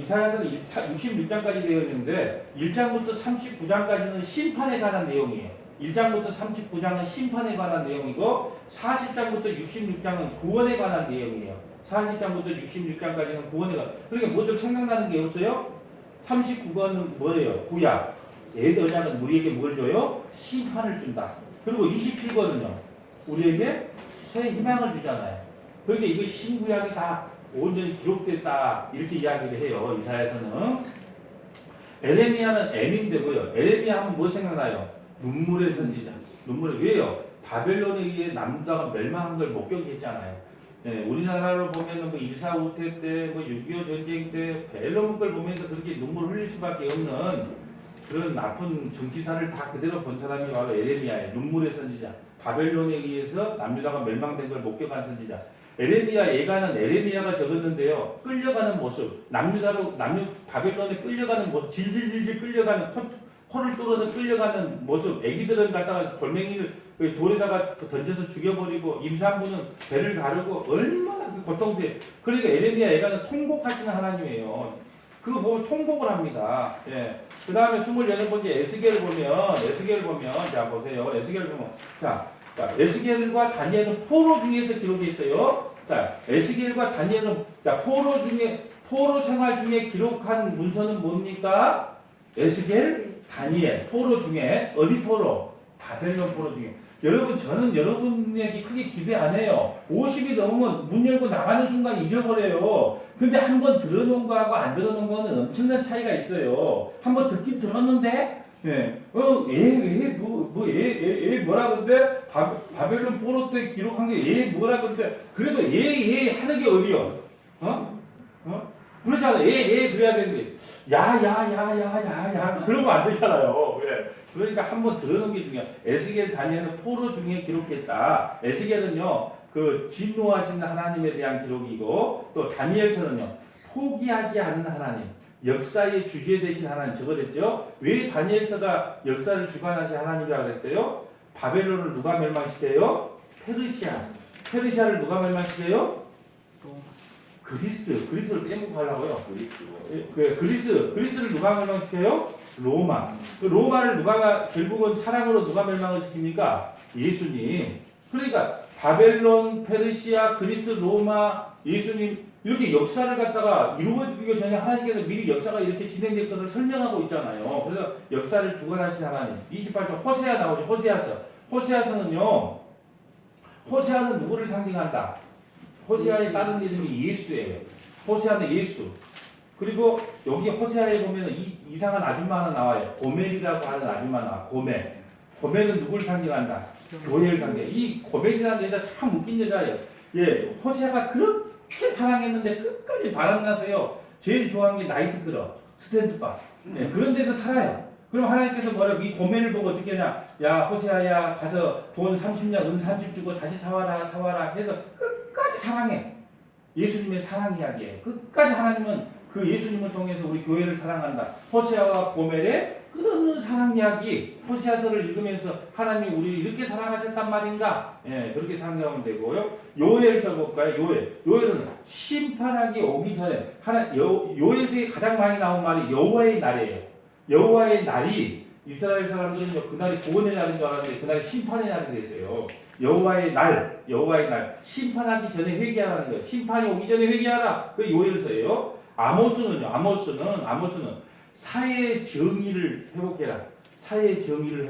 이사야서는 66장까지 되어 있는데 1장부터 39장까지는 심판에 관한 내용이에요. 1장부터 39장은 심판에 관한 내용이고 40장부터 66장은 구원에 관한 내용이에요. 40장부터 66장까지는 구원에 관한. 그러니까 뭐 좀 생각나는 게 없어요? 39권은 뭐예요? 구약. 애더자는 우리에게 뭘 줘요? 심판을 준다. 그리고 27권은요. 우리에게 새 희망을 주잖아요. 그러니까 이거 신구약이 다 온전히 기록됐다 이렇게 이야기를 해요. 이사야서는. 에레미야는 M인데고요. 에레미야 하면 뭐 생각나요? 눈물의 선지자. 왜요? 바벨론에 의해 남유다가 멸망한 걸 목격했잖아요. 네, 우리나라로 보면은 뭐 1.4 5태 때, 뭐 6.25 전쟁 때 벨로몬 걸 보면서 그렇게 눈물 흘릴 수밖에 없는 그런 나쁜 정치사를 다 그대로 본 사람이 바로 에레미야예요. 눈물의 선지자. 바벨론에 의해서 남유다가 멸망된 걸 목격한 선지자. 에레미야 예가는 에레미야가 적었는데요. 끌려가는 모습, 바벨론에 끌려가는 모습, 질질질질 끌려가는 코를 뚫어서 끌려가는 모습. 애기들은 갖다가 돌멩이를 돌에다가 던져서 죽여버리고 임산부는 배를 가르고 얼마나 고통스러워. 그러니까 에레미야 예가는 통곡하시는 하나님이에요. 그거 보면 통곡을 합니다. 예. 그 다음에 28번째 에스겔을 보면 자 보세요. 에스겔을 보면 자 에스겔과 다니엘은 포로 중에서 기록이 있어요. 자, 에스겔과 다니엘은 포로 생활 중에 기록한 문서는 뭡니까? 에스겔, 다니엘, 포로 중에 어디 포로? 바벨론 포로 중에. 여러분 저는 여러분에게 크게 기대 안 해요. 50이 넘으면 문 열고 나가는 순간 잊어버려요. 근데 한번 들어놓은 거하고 안 들어놓은 거는 엄청난 차이가 있어요. 한번 듣긴 들었는데 예. 뭐라 근데 바벨론 포로 때 기록한 게 뭐라 근데 그래도 하는 게 어디요? 그러잖아. 그래야 되는데 야 그러면 안 되잖아요. 왜? 그러니까 한번 들어놓은 게 중요해요. 에스겔 다니엘은 포로 중에 기록했다. 에스겔은요 그 진노하시는 하나님에 대한 기록이고 또 다니엘서는요 포기하지 않는 하나님, 역사의 주제 되신 하나님 적어냈죠. 왜 다니엘서가 역사를 주관하신 하나님이라고 그랬어요? 바벨론을 누가 멸망시켜요? 페르시아. 페르시아를 누가 멸망시켜요? 그리스를 빼먹고 하려고요. 그리스를 누가 멸망시켜요? 로마. 그 로마를 결국은 사랑으로 누가 멸망을 시킵니까? 예수님. 그러니까 바벨론, 페르시아, 그리스, 로마, 예수님 이렇게 역사를 갖다가 이루어지기 전에 하나님께서 미리 역사가 이렇게 진행될 것을 설명하고 있잖아요. 그래서 역사를 주관하신 하나님. 28절 호세아 나오죠. 호세아서는요. 호세아는 누구를 상징한다? 호세아의 다른 이름이 예수예요. 호세아는 예수. 그리고 여기 호세아에 보면 이상한 아줌마 하나 나와요. 고멜이라고 하는 아줌마 나와. 고멜은 누구를 상징한다? 교회를 상징해. 이 고멜이라는 여자 참 웃긴 여자예요. 예, 호세아가 그렇게 사랑했는데 끝까지 바람나서요. 제일 좋아하는 게 나이트클럽, 스탠드바. 예, 그런 데서 살아요. 그럼 하나님께서 뭐라고 이 고멜을 보고 어떻게 하냐? 야 호세아야 가서 돈 30냥 은 30 주고 다시 사와라 해서 끝까지 사랑해. 예수님의 사랑 이야기예요. 끝까지 하나님은 그 예수님을 통해서 우리 교회를 사랑한다. 호세아와 고멜의 끝없는 사랑 이야기. 호세아서를 읽으면서 하나님이 우리를 이렇게 사랑하셨단 말인가? 예, 그렇게 생각하면 되고요. 요엘을 써볼까요? 요엘은 심판하기 오기 전에 요엘서에 가장 많이 나온 말이 여호와의 날이에요. 여호와의 날이 이스라엘 사람들은요 그날이 구원의 날인 줄 알았는데 그날이 심판의 날이 됐어요. 여호와의 날 심판하기 전에 회개하라는 거예요. 심판이 오기 전에 회개하라. 그 요엘서예요. 아모스는 사회의 정의를 회복해라. 사회의 정의를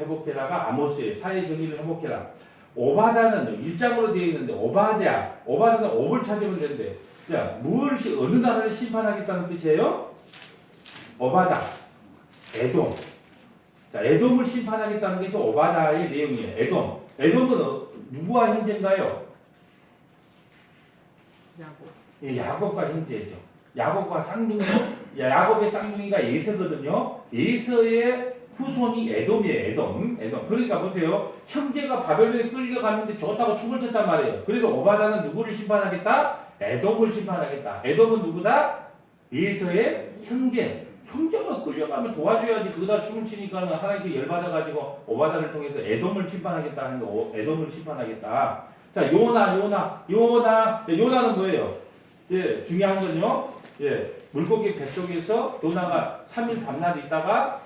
회복해라가 아모스예요. 사회의 정의를 회복해라. 오바다는 1장으로 되어 있는데 오바다는 옵을 찾으면 되는데 자, 어느 나라를 심판하겠다는 뜻이에요? 오바다, 에돔. 자, 에돔을 심판하겠다는 것이 오바다의 내용이에요. 에돔은 누구와 형제인가요? 예, 야곱과 형제죠. 야곱과 쌍둥이. 야곱의 쌍둥이가 예서거든요. 예서의 후손이 에돔이에요. 에돔. 그러니까 보세요. 형제가 바벨론에 끌려갔는데 좋다고 죽을 쳤단 말이에요. 그래서 오바다는 누구를 심판하겠다? 에돔을 심판하겠다. 에돔은 누구다? 예서의 형제. 형제가 끌려가면 도와줘야지. 그러다 춤을 치니까 하나님께 열받아가지고 오바다를 통해서 에돔을 심판하겠다 하는 거. 에돔을 심판하겠다. 자, 요나는 뭐예요? 예, 중요한 건요. 예, 물고기 뱃속에서 요나가 3일 밤낮 있다가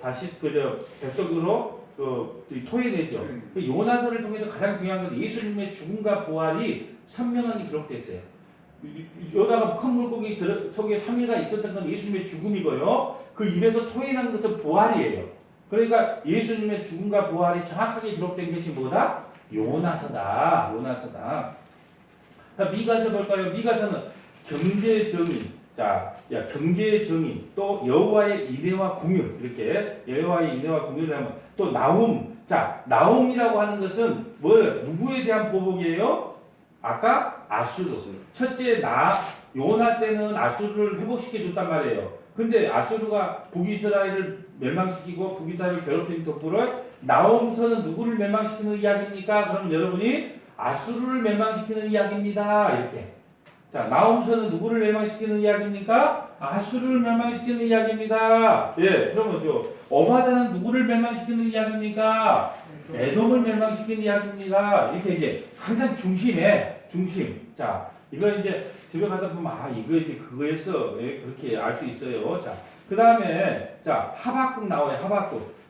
다시 뱃속으로 토해내죠. 그 요나서를 통해서 가장 중요한 건 예수님의 죽음과 부활이 선명하게 기록되어 있어요. 요나가 큰 물고기 속에 3일간 있었던 건 예수님의 죽음이고요. 그 입에서 토해난 것은 부활이에요. 그러니까 예수님의 죽음과 부활이 정확하게 기록된 것이 뭐다? 요나서다. 자, 미가서 볼까요? 미가서는 경제 정의. 자, 경제의 정의, 또 여호와의 인애와 궁율, 이렇게 여호와의 인애와 궁율을 하면 또 나움. 자, 나움이라고 하는 것은 누구에 대한 보복이에요? 아까 아수르. 첫째 요나 때는 아수르를 회복시켜 줬단 말이에요. 근데 아수르가 북이스라엘을 멸망시키고 북이스라엘을 괴롭힌 덕분에 나움서는 누구를 멸망시키는 이야기입니까? 그러면 여러분이 아수르를 멸망시키는 이야기입니다. 이렇게. 자, 나움서는 누구를 멸망시키는 이야기입니까? 아수르를 멸망시키는 이야기입니다. 예, 그러면 오바다는 누구를 멸망시키는 이야기입니까? 에돔을 멸망시키는 이야기입니다. 이렇게 이제 항상 중심. 자, 이거 이제 집에 가다 보면 이거 이제 그거였어. 예, 그렇게 알 수 있어요. 자, 그 다음에 자 하박국 나와요.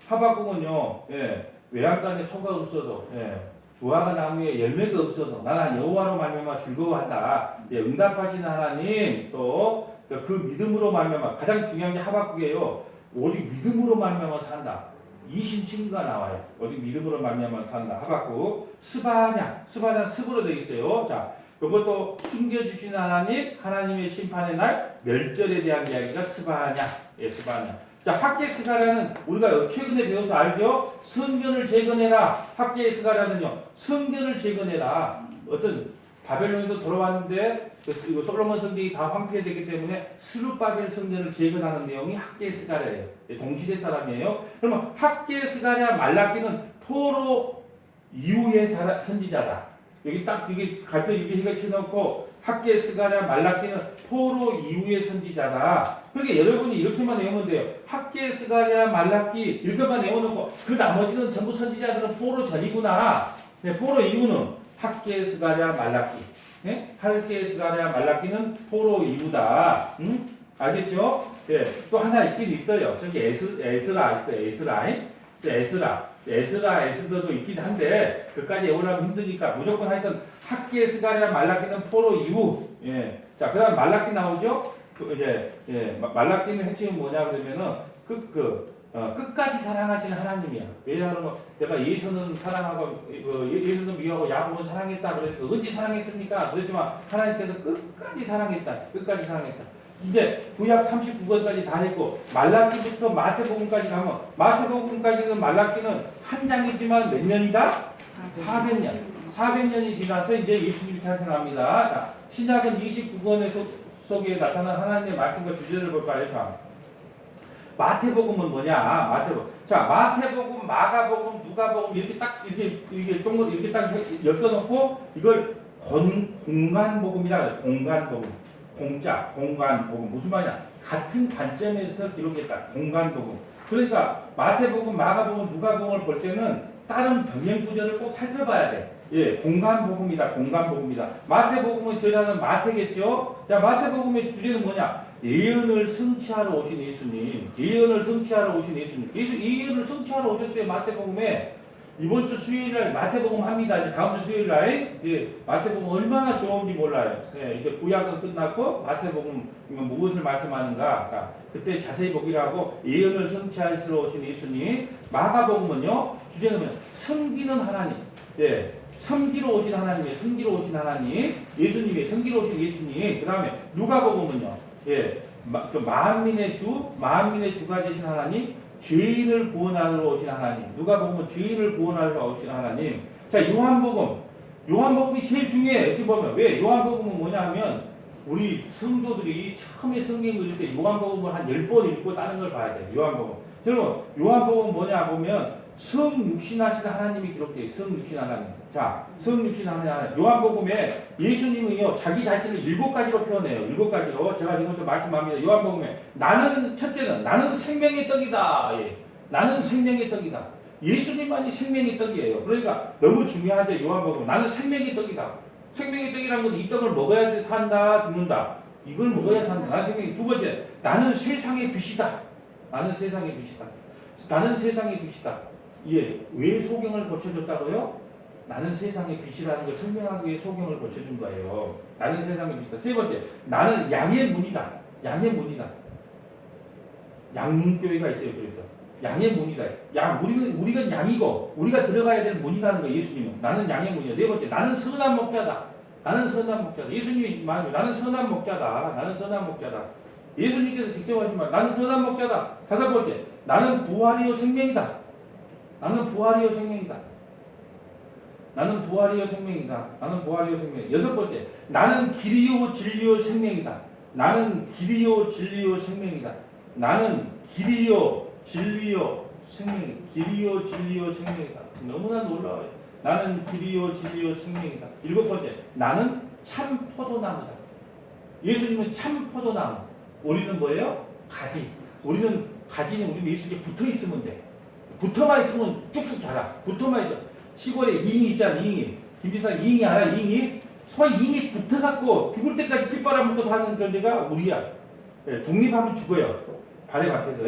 하박국은요, 예, 외양간에 소가 없어도, 예, 무화과 나무에 열매가 없어도 나는 여호와로 말미암아 즐거워한다. 예, 응답하시는 하나님 또 그 믿음으로 말미암아 가장 중요한 게 하박국이에요. 오직 믿음으로 말미암아 산다. 이신친구가 나와요. 오직 믿음으로 말미암아 산다. 하박국. 스바냐 습으로 되어 있어요. 자, 이것도 숨겨주신 하나님의 심판의 날 멸절에 대한 이야기가 스바냐. 예, 스바냐. 자, 학계스가라는 우리가 최근에 배워서 알죠? 성전을 재건해라. 학계스가라는요, 성전을 재건해라. 어떤 바벨론에도 돌아왔는데 이거 솔로몬 성전이 다 황폐되기 때문에 스룹바벨 성전을 재건하는 내용이 학계 스가랴예요. 동시대 사람이에요. 그러면 학계 스가랴 말라기는 포로 이후의 선지자다. 여기 딱 이게 갈등 이게 해가 쳐놓고 학계 스가랴 말라기는 포로 이후의 선지자다. 그러니까 여러분이 이렇게만 외우면 돼요. 학계 스가랴 말라기 이렇게만 외워놓고 그 나머지는 전부 선지자들은 포로 전이구나. 네, 포로 이후는 학계 스가랴 말라기. 네? 학계 스가랴 말라기는 포로 이후다. 알겠죠? 네, 또 하나 있긴 있어요. 저기 에스라 있어요. 에스라, 에스더도 있긴 한데 그까지 외우려면 힘드니까 무조건 하여튼 학계 스가랴 말라기는 포로 이후. 예. 자, 그다음 말라기 나오죠? 말라기는 핵심은 뭐냐 그러면은 끝까지 사랑하시는 하나님이야. 왜냐하면 내가 예수는 사랑하고 예수는 미워하고 야곱은 사랑했다 그러니까 언제 사랑했습니까? 그랬지만 하나님께서 끝까지 사랑했다. 끝까지 사랑했다. 이제 구약 39권까지 다 했고 말라기부터 마태복음까지 가면 마태복음까지는 말라기는 한 장이지만 몇 년이다? 400년. 400년이 지나서 이제 예수님이 탄생합니다. 자, 신약은 29권의 속에 나타난 하나님의 말씀과 주제를 볼까요? 자, 마태복음은 뭐냐? 마태복음, 마가복음, 누가복음 이렇게 딱 이렇게 딱 엮어놓고 이걸 공간복음이라 그래요. 공간복음. 공간복음 무슨 말이냐? 같은 관점에서 기록했다. 공간복음. 그러니까 마태복음, 마가복음, 누가복음을 볼 때는 다른 병행 구절을 꼭 살펴봐야 돼. 예, 공간복음이다. 마태복음은 저자는 마태겠죠? 자, 마태복음의 주제는 뭐냐? 예언을 성취하러 오신 예수님. 예언을 성취하러 오셨어요. 마태복음에. 이번 주 수요일날 마태복음 합니다. 이제 다음 주 수요일날 마태복음 얼마나 좋은지 몰라요. 이제 구약은 끝났고 마태복음 무엇을 말씀하는가? 자, 그때 자세히 보기라고 예언을 성취하시러 오신 예수님. 마가복음은요 주제는 뭐냐? 섬기는 하나님. 섬기러 오신 하나님이에요. 섬기러 오신 하나님. 예수님이 섬기러 오신 예수님. 그 다음에 누가복음은요. 만민의 주가 되신 하나님. 죄인을 구원하러 오신 하나님. 누가복음은 죄인을 구원하러 오신 하나님. 자, 요한복음이 제일 중요해요. 어찌 보면. 왜? 요한복음은 뭐냐면 우리 성도들이 처음에 성경 읽을 때 요한복음을 한 10번 읽고 다른 걸 봐야 돼요. 요한복음. 여러분, 요한복음은 뭐냐 보면 성육신하신 하나님이 기록되어 있어요. 성육신 하나님. 자, 성육신 하나님. 요한복음에 예수님은요, 자기 자신을 7가지로 표현해요. 7가지로. 제가 지금부터 말씀합니다. 요한복음에 첫째는 나는 생명의 떡이다. 예. 나는 생명의 떡이다. 예수님만이 생명의 떡이에요. 그러니까 너무 중요하죠. 요한복음. 나는 생명의 떡이다. 생명의 떡이라는 건 이 떡을 먹어야 돼, 산다, 죽는다. 이걸 먹어야 산다. 나는 생명의. 두 번째, 나는 세상의 빛이다. 나는 세상의 빛이다. 예, 왜 소경을 고쳐줬다고요? 나는 세상의 빛이라는 걸 설명하기 위해 소경을 고쳐준 거예요. 나는 세상의 빛이다. 세 번째, 나는 양의 문이다. 양문교회가 있어요. 그래서 양의 문이다. 우리가 양이고 우리가 들어가야 될 문이라는 거예요. 예수님은 나는 양의 문이다. 네 번째, 나는 선한 목자다. 예수님이 말하는 나는 선한 목자다. 예수님께서 직접 하신 말, 나는 선한 목자다. 다섯 번째, 나는 부활이요 생명이다. 여섯 번째, 나는 길이요 진리요 생명이다. 너무나 놀라워요. 나는 길이요 진리요 생명이다. 일곱 번째, 나는 참 포도나무다. 예수님은 참 포도나무. 우리는 뭐예요? 가지. 우리는 예수님께 붙어 있으면 돼. 붙어만 있으면 쭉쭉 자라. 붙어만 있어. 시골에 잉이 있잖아. 김지사님 잉이 알아? 소가 잉이 붙어갖고 죽을 때까지 핏바람 먹고 사는 존재가 우리야. 독립하면 죽어요. 발에 박혀서.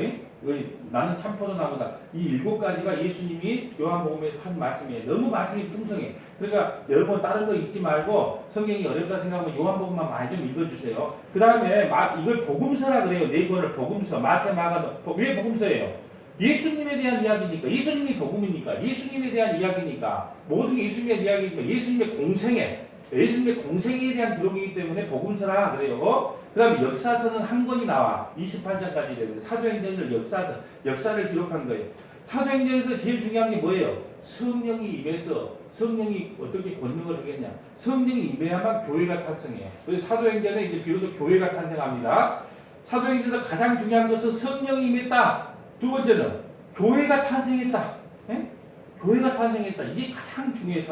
나는 참포도나무다. 이 7가지가 예수님이 요한복음에서 한 말씀이에요. 너무 말씀이 풍성해. 그러니까 여러분 다른 거 읽지 말고 성경이 어렵다 생각하면 요한복음만 많이 좀 읽어주세요. 그 다음에 이걸 복음서라 그래요. 4권을 복음서. 마태, 마가. 왜 복음서예요? 예수님에 대한 이야기니까. 예수님이 복음이니까. 예수님에 대한 이야기니까. 모든 게 예수님에 대한 이야기니까. 예수님의 공생에 대한 기록이기 때문에 복음서라 그래요. 그 다음에 역사서는 한 권이 나와. 28장까지 되는데 사도행전을 역사를 기록한 거예요. 사도행전에서 제일 중요한 게 뭐예요? 성령이 임해서 성령이 어떻게 권능을 하겠냐? 성령이 임해야만 교회가 탄생해요. 그래서 사도행전에 이제 비로소 교회가 탄생합니다. 사도행전에서 가장 중요한 것은 성령이 임했다. 두 번째는 교회가 탄생했다. 예? 교회가 탄생했다. 이게 가장 중요해요.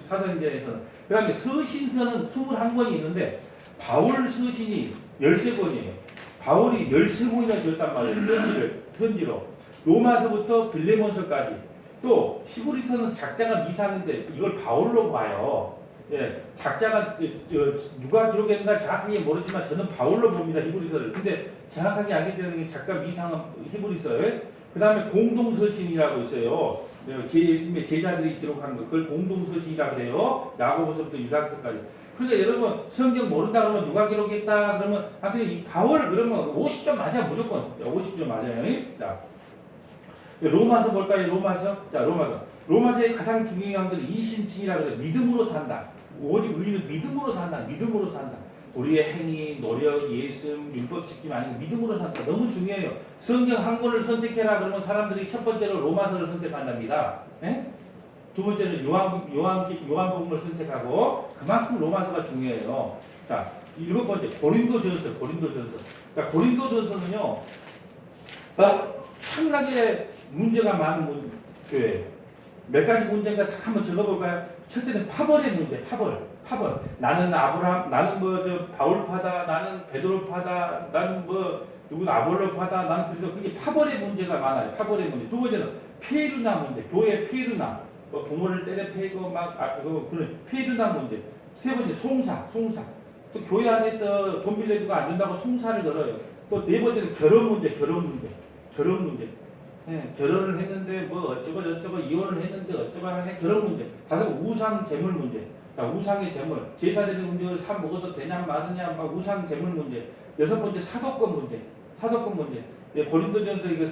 사도행전에서는. 그 다음에 서신서는 21권이 있는데 바울 서신이 13권이에요. 바울이 13권이나 지었단 말이에요. 편지로. 로마서부터 빌레몬서까지. 또 히브리서는 작자가 미상인데 이걸 바울로 봐요. 예, 작자가 누가 기록했는가 정확하게 모르지만 저는 바울로 봅니다. 히브리서를. 근데 정확하게 알게 되는 게 작가 미상은 히브리서에. 그 다음에 공동서신이라고 있어요. 예수님의 제자들이 기록한 거. 그걸 공동서신이라고 그래요. 야고보서부터 유다서까지. 그러니까 여러분 성경 모른다 그러면 누가 기록했다 그러면 이 바울 그러면 50점 맞아요. 무조건 50점 맞아요. 자, 로마서 볼까요? 로마서. 자, 로마서의 가장 중요한 것은 이신칭이라고 해요. 믿음으로 산다. 오직 의인은 믿음으로 산다. 믿음으로 산다. 우리의 행위, 노력, 예씀, 율법 지킴이 아니고 믿음으로 산다. 너무 중요해요. 성경 한 권을 선택해라 그러면 사람들이 첫 번째로 로마서를 선택한답니다. 예? 두 번째는 요한복음을 선택하고 그만큼 로마서가 중요해요. 자, 일곱 번째 고린도전서. 자, 고린도전서는요. 엄청나게 문제가 많은 교회예요. 몇 가지 문제인가 다 한번 적어볼까요? 첫째는 파벌의 문제. 파벌. 나는 바울파다. 나는 베드로파다. 나는 누구는 아볼로파다. 나는 그래서 그게 파벌의 문제가 많아요. 파벌의 문제. 두 번째는 페르나 문제. 교회 페르나. 부모를 때려 패고 그런 페르나 문제. 세 번째 송사. 또 교회 안에서 돈 빌려주고 안 된다고 송사를 걸어요. 또 네 번째는 결혼 문제. 예, 결혼을 했는데 어쩌고 저쩌고 이혼을 했는데 어쩌고 하는 결혼 문제. 다섯 우상 재물 문제. 자, 우상의 재물. 제사드리는 음식을 사 먹어도 되냐 마느냐 우상 재물 문제. 여섯 번째 사도권 문제. 예, 고린도전서 이거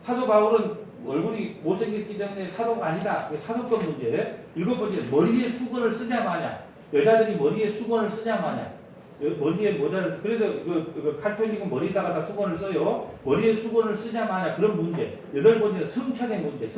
사도 바울은 얼굴이 못생겼기 때문에 사도가 아니다. 사도권 문제. 일곱 번째 머리에 수건을 쓰냐 마냐. 여자들이 머리에 수건을 쓰냐 마냐. 머리에 모자를 그래도 칼 털리고 머리에다가 다 수건을 써요. 머리에 수건을 쓰냐 마냐 그런 문제. 여덟 번째는 성찬의 문제.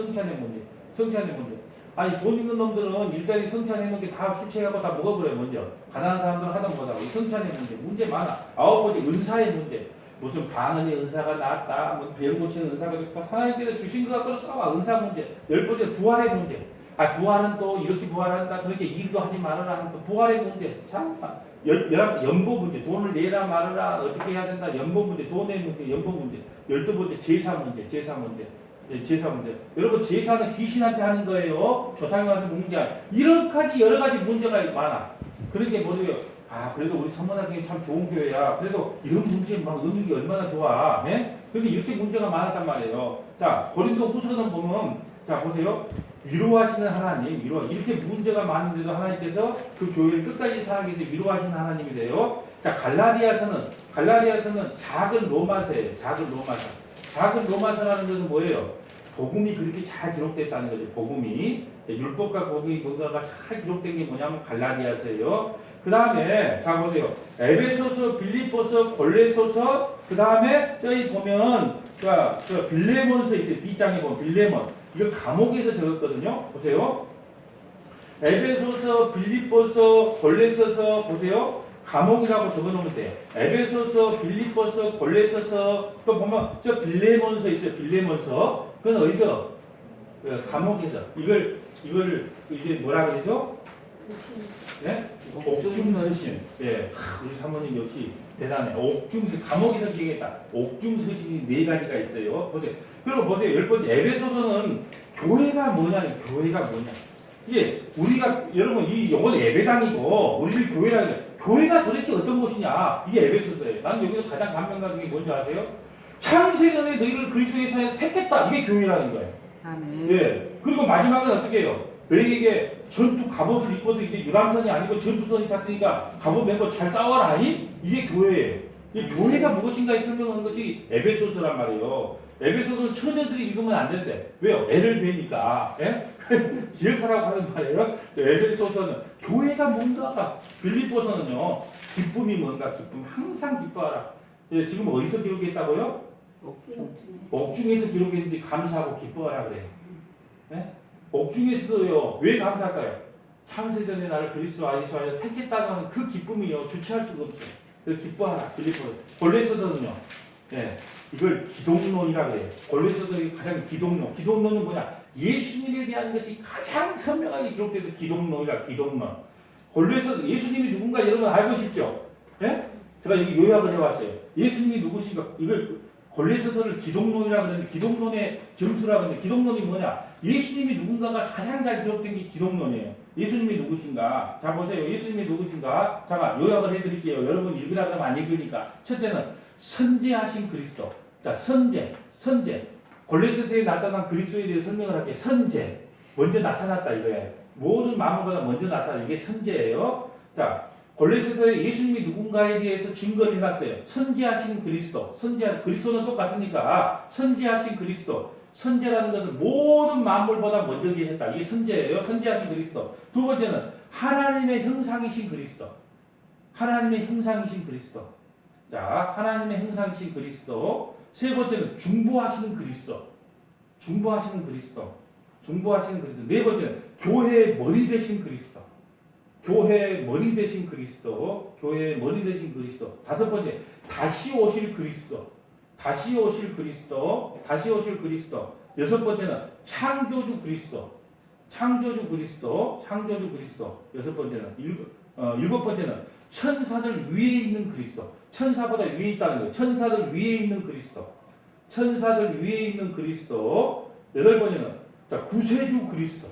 아니 돈 있는 놈들은 일단이 성찬해 놓은 게 다 술 취하고 다 먹어버려요. 먼저 가난한 사람들은 하다 못하고 성찬의 문제 많아. 아홉 번째 은사의 문제. 무슨 방언의 은사가 나왔다. 병 고치는 은사가 있다. 하나님께서 주신 것 갖고 싸워. 은사 문제. 열 번째 부활의 문제. 부활은 또 이렇게 부활한다. 그렇게 일도 하지 말아라 하는 또 부활의 문제. 참. 연보 문제. 돈을 내라 말아라. 어떻게 해야 된다. 연보 문제. 돈의 문제. 연보 문제. 열두 번째 제사 문제. 여러분 제사는 귀신한테 하는 거예요. 조상이 와서 먹는 게 아니라. 이런까지 여러 가지 문제가 많아. 그렇게 뭐래요. 그래도 우리 선문학교에 참 좋은 교회야. 그래도 이런 문제 음식이 얼마나 좋아. 예? 근데 이렇게 문제가 많았단 말이에요. 자, 고린도 후서는 보면 자 보세요. 위로하시는 하나님, 이렇게 문제가 많은데도 하나님께서 그 교회를 끝까지 사랑해서 위로하시는 하나님이 돼요. 자, 갈라디아서는 작은 로마서예요. 작은 로마서라는 것은 뭐예요? 복음이 그렇게 잘 기록됐다는 거죠. 복음이 율법과 복음이 뭔가가 잘 기록된 게 뭐냐면 갈라디아서예요. 그 다음에 자 보세요. 에베소서, 빌립보서, 골레소서. 그 다음에 저기 보면 저 빌레몬서 있어요. 뒷장에 보면 빌레몬. 이거 감옥에서 적었거든요. 보세요. 에베소서, 빌립보서, 골레서서 보세요. 감옥이라고 적어놓으면 돼요. 에베소서, 빌립보서, 골레서서 또 보면 저 빌레몬서 있어요. 빌레몬서. 그건 어디서? 감옥에서. 이게 뭐라 그러죠? 네? 옥중서신. 예. 우리 사모님 역시 대단해. 옥중서신. 감옥에서 기억했다. 옥중서신이 네 가지가 있어요. 보세요. 그리고 보세요. 열 번째 에베소서는 교회가 뭐냐. 이게 우리가 여러분 이 영어는 예배당이고 우리를 교회가 도대체 어떤 곳이냐. 이게 에베소서예요. 나는 여기서 가장 감명 가는 게 뭔지 아세요? 창세전에 너희를 그리스도의 사이에 택했다. 이게 교회라는 거예요. 아멘. 예. 그리고 마지막은 어떻게 해요? 너희에게 전투 갑옷을 입고도 이제 유람선이 아니고 전투선이 탔으니까 갑옷 메고 잘 싸워라. 이게 교회예요. 이 교회가 무엇인가에 설명하는 것이 에베소서란 말이에요. 에베소서는 처녀들이 읽으면 안 된대. 왜요? 애를 베니까. 예? 기억하라고 하는 말이에요. 에베소서는 교회가 뭔가. 빌립보서는요. 기쁨이 뭔가. 기쁨. 항상 기뻐하라. 예, 지금 어디서 기록했다고요? 옥중에서 기록했는데 감사하고 기뻐하라 그래요. 예? 옥중에서도요. 왜 감사할까요? 창세전에 나를 그리스도 안에서 하여 택했다고 하는 그 기쁨이요. 주체할 수가 없어요. 그 기뻐하라. 빌립보. 골로새서는요. 예, 이걸 기독론이라고 해요. 골로새서 가장 기독론. 기독론은 뭐냐? 예수님에 대한 것이 가장 선명하게 기록되는 기독론이라 기독론. 골로새서 예수님이 누군가 여러분 알고 싶죠? 예? 제가 여기 요약을 해왔어요. 예수님이 누구신가? 이걸 골로새서를 기독론이라고 하는데 기독론의 점수라고 하는데 기독론이 뭐냐? 예수님이 누군가가 가장 잘 기록된 게 기독론이에요. 예수님이 누구신가? 자 보세요. 예수님이 누구신가? 잠깐 요약을 해드릴게요. 여러분 읽으라 그러면 안 읽으니까. 첫째는 선제하신 그리스도. 자 선제. 골로새서에 나타난 그리스도에 대해 설명을 할게요. 선제. 먼저 나타났다 이거예요. 모든 만물보다 먼저 나타나 이게 선제예요. 자 골로새서에 예수님이 누군가에 대해서 증거를 해놨어요. 선제하신 그리스도. 그리스도는 똑같으니까 선제하신 그리스도. 선제라는 것은 모든 만물보다 먼저 계셨다. 이게 선제예요. 선제하신 그리스도. 두 번째는 하나님의 형상이신 그리스도. 하나님의 형상이신 그리스도. 자, 하나님의 형상이신 그리스도. 세 번째는 중보하시는 그리스도. 중보하시는 그리스도. 네 번째는 교회의 머리 되신 그리스도. 교회의 머리 되신 그리스도. 다섯 번째, 다시 오실 그리스도. 여섯 번째는 창조주 그리스도. 여섯 번째는 일곱 번째는 천사들 위에 있는 그리스도. 천사보다 위에 있다는 거예요. 천사들 위에 있는 그리스도. 여덟 번째는 자 구세주 그리스도.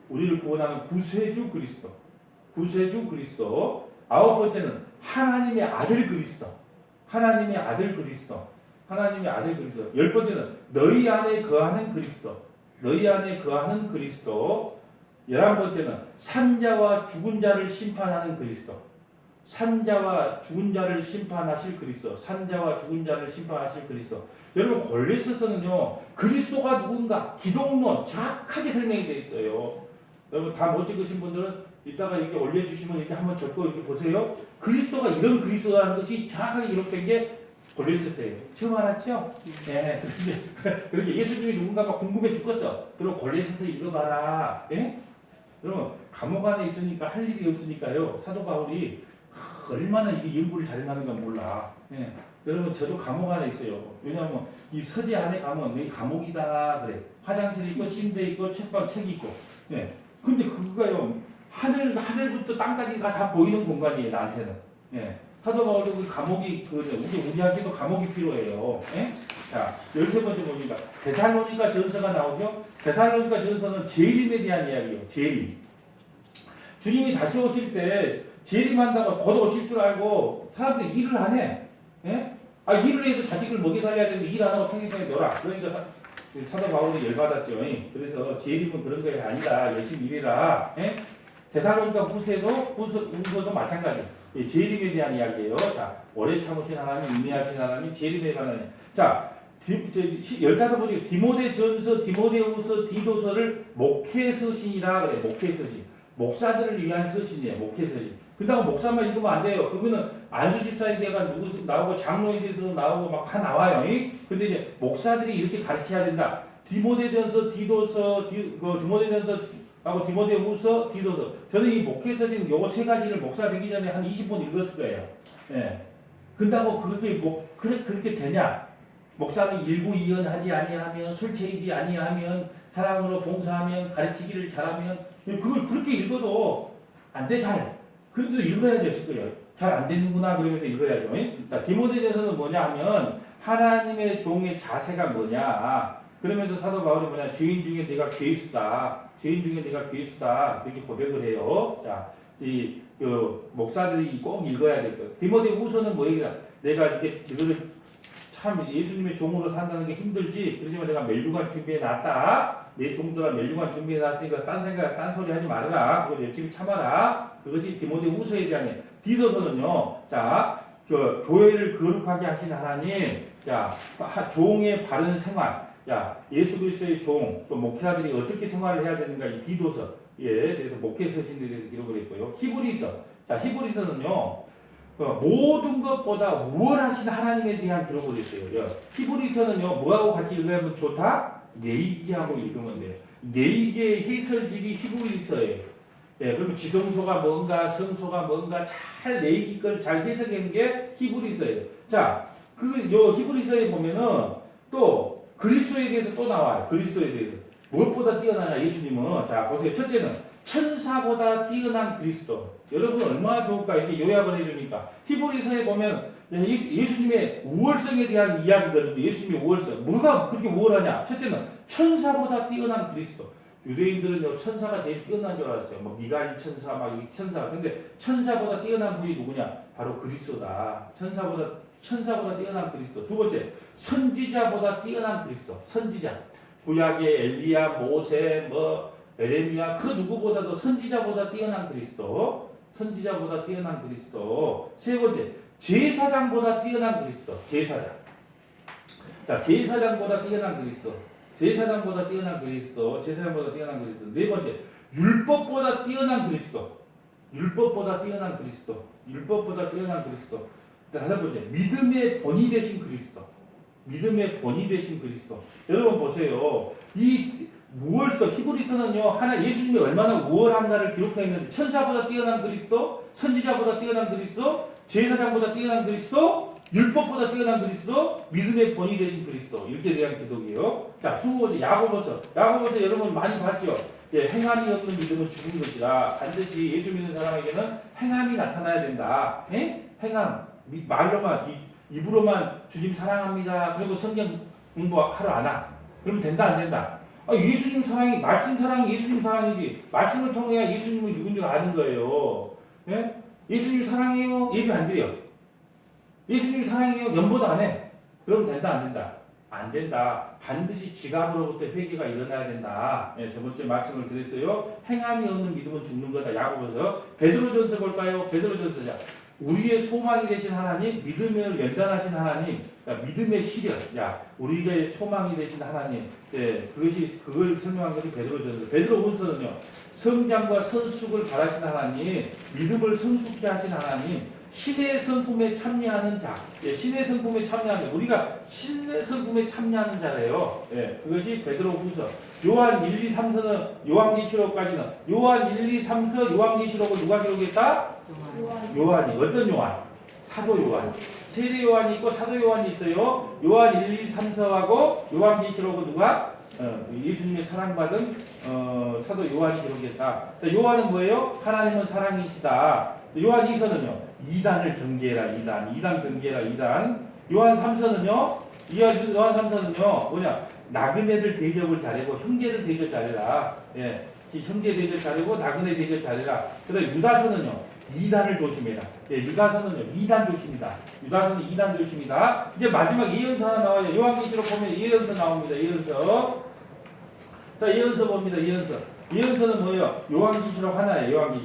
우리를 구원하는 구세주 그리스도. 아홉 번째는 하나님의 아들 그리스도. 열 번째는 너희 안에 거하는 그리스도. 열한 번째는 산자와 죽은 자를 심판하는 그리스도. 여러분 골로새서는요 그리스도가 누군가 기독론 정확하게 설명이 되어 있어요. 여러분 다 못 찍으신 분들은 이따가 이렇게 올려주시면 이렇게 한번 적고 이렇게 보세요. 그리스도가 이런 그리스도라는 것이 정확하게 기록된 게 골로새서예요. 처음 알았죠? 네. 그렇게 예수님이 누군가가 궁금해 죽겠어. 그럼 골로새서 읽어봐라. 예? 여러분 감옥 안에 있으니까 할 일이 없으니까요. 사도 바울이 얼마나 이게 연구를 잘하는가 몰라. 예. 여러분 저도 감옥 안에 있어요. 왜냐하면 이 서재 안에 가면 이 감옥이다 그래. 화장실 있고 침대 있고 책이 있고. 예. 근데 그거가요 하늘부터 땅까지가 다 보이는 공간이에요 나한테는. 예. 사도 바울도 그 감옥이 우리한테도 감옥이 필요해요. 예? 자 13번째 봅니다. 데살로니가 전서가 나오죠. 데살로니가 전서는 재림에 대한 이야기예요. 재림. 주님이 다시 오실 때 재림한다고 곧 오실 줄 알고 사람들이 일을 안 해. 예? 일을 해서 자식을 먹여 살려야 되는데 일 안 하고 평생에 놀아. 그러니까 사도 바울이 열받았죠. 그래서 재림은 그런 게 아니다. 열심히 일해라. 예? 데살로니가 후서도 마찬가지. 재림에 대한 이야기예요. 자, 오래 참으신 하나님, 인내하신 하나님, 재림에 관한. 자, 15번째 디모데전서, 디모데후서, 디도서를 목회서신이라 그래. 목회서신. 목사들을 위한 서신이에요. 목회서신. 그다음 목사만 읽으면 안 돼요. 그거는 안수 집사에 대해서 누구 나오고 장로에 대해서 나오고 막 다 나와요. 근데 이제 목사들이 이렇게 가르쳐야 된다. 디모데전서, 디모데전서하고 디모데후서, 디도서. 저는 이 목회서신 요거 세 가지를 목사 되기 전에 한 20번 읽었을 거예요. 예. 근다고 그렇게 되냐? 목사는 일구이연하지 아니하면 술 취하지 아니하면 사랑으로 봉사하면 가르치기를 잘하면 그걸 그렇게 읽어도 안 돼 잘. 그래도 읽어야죠 거예요. 잘 안 되는구나 그러면서 읽어야죠. 자, 디모데전서는 뭐냐 하면 하나님의 종의 자세가 뭐냐. 그러면서 사도 바울이 뭐냐 죄인 중에 내가 괴수다. 이렇게 고백을 해요. 자, 목사들이 꼭 읽어야 될 거예요. 디모데후서는 뭐예요? 내가 이렇게 참 예수님의 종으로 산다는 게 힘들지. 그렇지만 내가 멸류관 준비해 놨다. 내 종들아 멸류관 준비해 놨으니까 딴 소리 하지 말아라. 그리고 열심히 참아라. 그것이 디모데후서에 대한. 디도서는요. 자, 교회를 거룩하게 하신 하나님. 자, 종의 바른 생활. 야, 예수 그리스도의 종, 또 목회자들이 어떻게 생활을 해야 되는가 이 디도서에 대해서 목회 서신에 대해서 기록을 했고요. 히브리서. 자, 히브리서는요. 모든 것보다 우월하신 하나님에 대한 기록을 했어요. 히브리서는요. 뭐하고 같이 읽으면 좋다? 레위기하고 읽으면 돼요. 네 개의 해설집이 히브리서예요. 예, 그러면 지성소가 뭔가, 성소가 뭔가 잘 네 개 걸 잘 해석한 게 히브리서예요. 자, 요 히브리서에 보면은 또 그리스도에 대해서 또 나와요. 그리스도에 대해서. 무엇보다 뛰어나냐, 예수님은. 자, 보세요. 첫째는 천사보다 뛰어난 그리스도. 여러분 얼마나 좋을까? 이게 요약을 해주니까. 히브리서에 보면 예수님의 우월성에 대한 이야기거든요. 예수님의 우월성. 뭐가 그렇게 우월하냐? 첫째는 천사보다 뛰어난 그리스도. 유대인들은요, 천사가 제일 뛰어난 줄 알았어요. 뭐 미가엘 천사, 막 이 천사. 근데 천사보다 뛰어난 분이 누구냐? 바로 그리스도다. 천사보다 뛰어난 그리스도. 두 번째, 선지자보다 뛰어난 그리스도. 선지자. 구약의 엘리야, 모세, 뭐 에레미야, 그 누구보다도 선지자보다 뛰어난 그리스도. 선지자보다 뛰어난 그리스도. 세 번째, 제사장보다 뛰어난 그리스도. 제사장. 자, 제사장보다 뛰어난 그리스도. 제사장보다 뛰어난 그리스도. 제사장보다 뛰어난 그리스도. 네 번째, 율법보다 뛰어난 그리스도. 율법보다 뛰어난 그리스도. 율법보다 뛰어난 그리스도. 다섯 번째, 믿음의 본이 되신 그리스도. 믿음의 본이 되신 그리스도. 여러분 보세요. 이 우월성, 히브리서는요, 하나 예수님이 얼마나 우월한가를 기록했는데, 천사보다 뛰어난 그리스도, 선지자보다 뛰어난 그리스도, 제사장보다 뛰어난 그리스도, 율법보다 뛰어난 그리스도, 믿음의 본이 되신 그리스도. 이렇게 대한 기독이에요. 자, 20번째, 야고보서. 야고보서 여러분 많이 봤죠? 예, 행함이 없는 믿음은 죽은 것이라. 반드시 예수 믿는 사람에게는 행함이 나타나야 된다. 예? 행함. 말로만, 입으로만 주님 사랑합니다. 그리고 성경 공부하러 안 와. 그러면 된다, 안 된다? 예수님 사랑이, 말씀 사랑이 예수님 사랑이지. 말씀을 통해야 예수님은 누군 줄 아는 거예요. 예? 예수님 사랑해요? 예배 안 드려. 예수님 사랑해요? 연보도 안 해. 그럼 된다, 안 된다? 안 된다. 반드시 지갑으로부터 회개가 일어나야 된다. 예, 저번주에 말씀을 드렸어요. 행함이 없는 믿음은 죽는 거다. 야고보서. 베드로전서 볼까요? 베드로전서. 자, 우리의 소망이 되신 하나님, 믿음을 연단하신 하나님, 믿음의 시련, 우리의 소망이 되신 하나님, 그걸 설명한 것이 베드로전서. 베드로후서는요, 성장과 성숙을 바라신 하나님, 믿음을 성숙케 하신 하나님, 신의 성품에 참여하는 자, 신의 성품에 참여하는, 우리가 신의 성품에 참여하는 자래요. 그것이 베드로후서. 요한 1, 2, 3서는 요한계시록까지는 요한 1, 2, 3서 요한계시록을 누가 기록했다? 요한이. 어떤 요한? 사도 요한. 세례 요한이 있고 사도 요한이 있어요. 요한 1, 2, 3서하고 요한계시록은 누가? 예수님의 사랑받은 사도 요한이 기록했다. 요한은 뭐예요? 하나님은 사랑이시다. 요한 2서는요. 이단을 경계해라. 이단 경계해라. 이단. 요한 3서는요. 요한 3서는요. 뭐냐? 나그네들 대접을 잘하고 형제들 대접 잘해라. 예. 형제 대접 잘하고 나그네 대접 잘해라. 그다음에 유다서는요. 이단을 조심해라. 예, 유다서는요. 이단 조심이다. 유다서는 이단 조심이다. 이제 마지막 예언서 하나 나와요. 요한계시록 보면 예언서 나옵니다. 예언서. 자, 예언서 봅니다. 예언서는 뭐예요? 요한계시록 하나예요.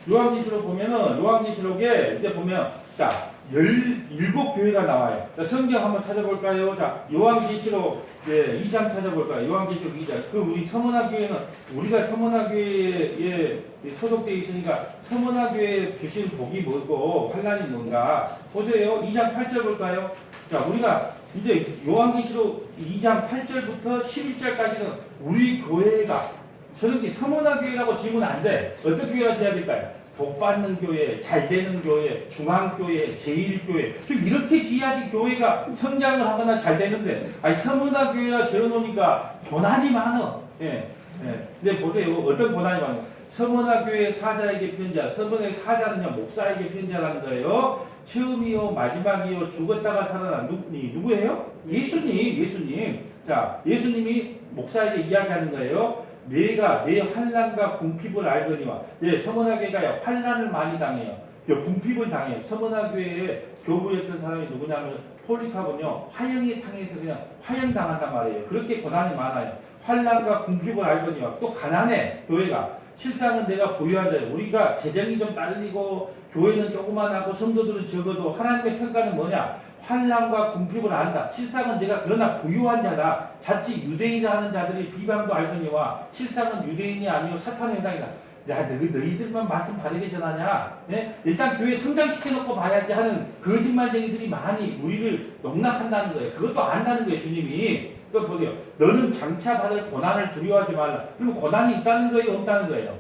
요한계시록 보면은 요한계시록에 이제 보면 자 17교회가 나와요. 자, 성경 한번 찾아볼까요? 자, 요한계시록 2장 찾아볼까요? 요한계시록 2장. 우리 서문화교회는 우리가 서문화교회에 소속되어 있으니까 서문화교회 주신 복이 뭐고 환난이 뭔가 보세요. 2장 8절 볼까요? 자, 우리가 이제 요한계시록 2장 8절부터 11절까지는 우리 교회가 저렇게 서문화교회라고 지으면 안 돼. 어떤 교회라고 해야 될까요? 복받는 교회, 잘되는 교회, 중앙교회, 제일교회. 이렇게 지어야지 교회가 성장을 하거나 잘 되는데, 서문화교회라 지어놓으니까 고난이 많아. 근데 보세요. 어떤 고난이 많아? 서문화교회 사자에게 편지하. 서문화교회 사자는요, 목사에게 편지하라는 거예요. 처음이요, 마지막이요, 죽었다가 살아난 누구예요? 예수님. 자, 예수님이 목사에게 이야기하는 거예요. 내가 내 환난과 궁핍을 알거니와. 서문화교회가 환난을 많이 당해요. 궁핍을 당해요. 서문화교회에 교부였던 사람이 누구냐면 폴리카본요. 화형에 당해서 그냥 화형당한단 말이에요. 그렇게 고난이 많아요. 환난과 궁핍을 알거니와. 또 가난해 교회가. 실상은 내가 보유한 자예요. 우리가 재정이 좀 딸리고 교회는 조그만하고 성도들은 적어도 하나님의 평가는 뭐냐? 환난과 궁핍을 안다. 실상은 내가 그러나 부유한 자다. 자칫 유대인이라 하는 자들이 비방도 알거니와 실상은 유대인이 아니요 사탄의 회당이다. 야, 너희들만 말씀 바르게 전하냐? 일단 교회 성장시켜놓고 봐야지 하는 거짓말쟁이들이 많이 우리를 농락한다는 거예요. 그것도 안다는 거예요, 주님이. 또 보세요. 너는 장차 받을 고난을 두려워하지 말라. 그럼 고난이 있다는 거예요, 없다는 거예요?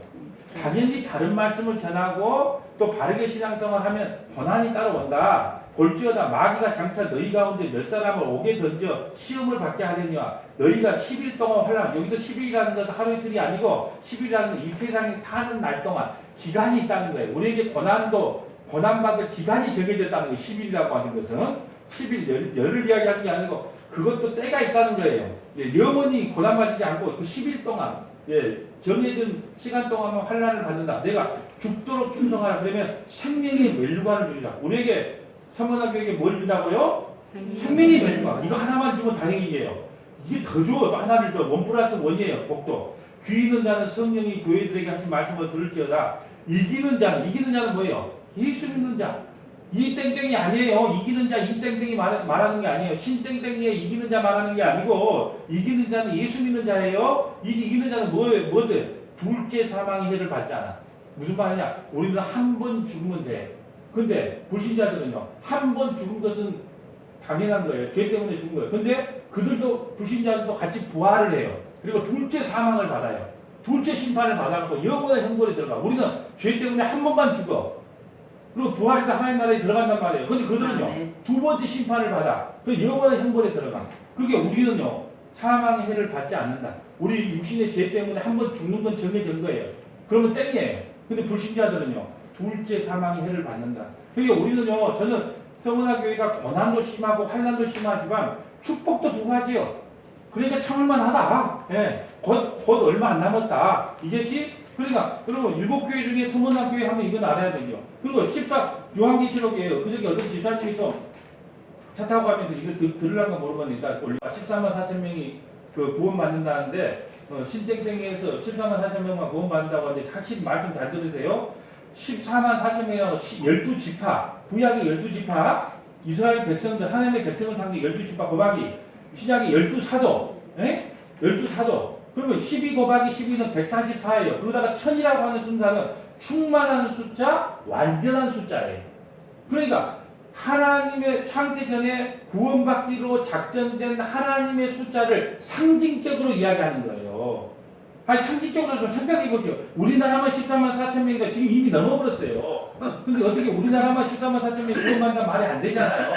당연히 바른 말씀을 전하고 또 바르게 신앙생활을 하면 고난이 따라온다. 볼지어다 마귀가 장차 너희 가운데 몇 사람을 옥에 던져 시험을 받게 하려니와 너희가 10일 동안 환난, 여기서 10일이라는 것은 하루 이틀이 아니고 10일이라는 건 이 세상에 사는 날 동안 기간이 있다는 거예요. 우리에게 고난받을 기간이 정해졌다는 거예요. 10일이라고 하는 것은 10일 열을 이야기하는 게 아니고 그것도 때가 있다는 거예요. 예, 영원히 고난받지 않고 그 10일 동안 정해진 시간 동안만 환난을 받는다. 내가 죽도록 충성하라. 그러면 생명의 멸류관을 주리라. 우리에게 서문학교에게 뭘 준다고요? 생명의 멸류관. 이거 하나만 주면 다행이에요. 이게 더 줘. 하나를 더. 1+1이에요. 복도. 귀 있는 자는 성령이 교회들에게 하신 말씀을 들을지어다. 이기는 자는 뭐예요? 예수 믿는 자. 이 땡땡이 아니에요. 이기는 자, 이 땡땡이 말하는 게 아니에요. 신 땡땡이에 이기는 자 말하는 게 아니고 이기는 자는 예수 믿는 자예요. 이기는 자는 뭐예요? 둘째 사망의 해를 받지 않아. 무슨 말이냐? 우리는 한 번 죽으면 돼. 근데 불신자들은요. 한 번 죽은 것은 당연한 거예요. 죄 때문에 죽은 거예요. 근데 그들도 불신자들도 같이 부활을 해요. 그리고 둘째 사망을 받아요. 둘째 심판을 받아갖고 영원한 형벌에 들어가. 우리는 죄 때문에 한 번만 죽어. 그리고 부활해서 하나님 나라에 들어간단 말이에요. 근데 그들은요, 두 번째 심판을 받아. 그 영원한 형벌에 들어가. 그게 우리는요, 사망의 해를 받지 않는다. 우리 육신의 죄 때문에 한 번 죽는 건 정해진 거예요. 그러면 땡이에요. 근데 불신자들은요, 둘째 사망의 해를 받는다. 그러니까 우리는요, 저는 서문화교회가 고난도 심하고 환난도 심하지만 축복도 두 가지요. 그러니까 참을만하다. 예, 곧 얼마 안 남았다. 이것이 그러니까 여러분 7교회 중에 서문화교회 하면 이건 알아야 되죠. 그리고 14요한계시록이에요. 그저께 어떤 지사님이 차 타고 가면서 이거 들으려고 모르겠는데 14만 4천 명이 그 구원 받는다는데 신땡땡에서 14만 4천 명만 구원 받는다고 하는데 확실히 말씀 잘 들으세요. 14만 4천 명이라고 12지파 구약의 12지파 이스라엘 백성들 하나님의 백성을 상대 12지파 곱하기 신약의 12사도 12사도 그러면 12 곱하기 12는 144예요. 거기다가 1000이라고 하는 숫자는 충만한 숫자, 완전한 숫자예요. 그러니까 하나님의 창세 전에 구원받기로 작정된 하나님의 숫자를 상징적으로 이야기하는 거예요. 아니 상징적으로 좀 생각해 보시오. 우리나라만 14만 4천 명이니까 지금 이미 넘어버렸어요. 근데 어떻게 우리나라만 14만 4천 명이 구원받는다 말이 안 되잖아요.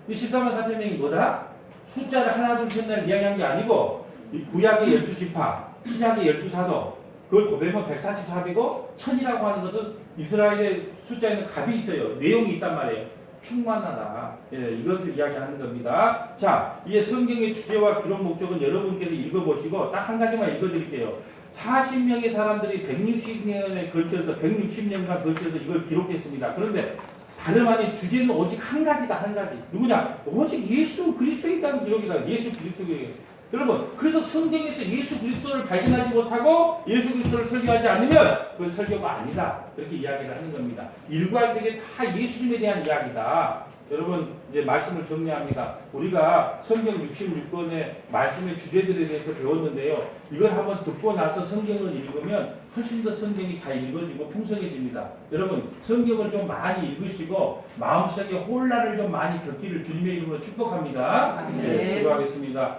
이 14만 4천 명이 뭐다? 숫자를 하나 둘 셋 날 이야기한 게 아니고 이 구약의 12지파, 신약의 12사도 그걸 곱하면 144이고 1000이라고 하는 것은 이스라엘의 숫자에는 값이 있어요. 내용이 있단 말이에요. 충만하다. 이것을 이야기하는 겁니다. 자, 이제 성경의 주제와 기록 목적은 여러분께서 읽어보시고 딱 한 가지만 읽어드릴게요. 40명의 사람들이 160년에 걸쳐서 160년간 걸쳐서 이걸 기록했습니다. 그런데 다름 아닌 주제는 오직 한 가지다. 한 가지. 누구냐? 오직 예수 그리스도에 대한 기록이다. 예수 그리스도에. 여러분, 그래서 성경에서 예수 그리스도를 발견하지 못하고 예수 그리스도를 설교하지 않으면 그 설교가 아니다. 그렇게 이야기를 하는 겁니다. 일괄되게 다 예수님에 대한 이야기다. 여러분, 이제 말씀을 정리합니다. 우리가 성경 66권의 말씀의 주제들에 대해서 배웠는데요. 이걸 한번 듣고 나서 성경을 읽으면 훨씬 더 성경이 잘 읽어지고 풍성해집니다. 여러분, 성경을 좀 많이 읽으시고 마음속에 혼란을 좀 많이 겪기를 주님의 이름으로 축복합니다. 네, 기도하겠습니다.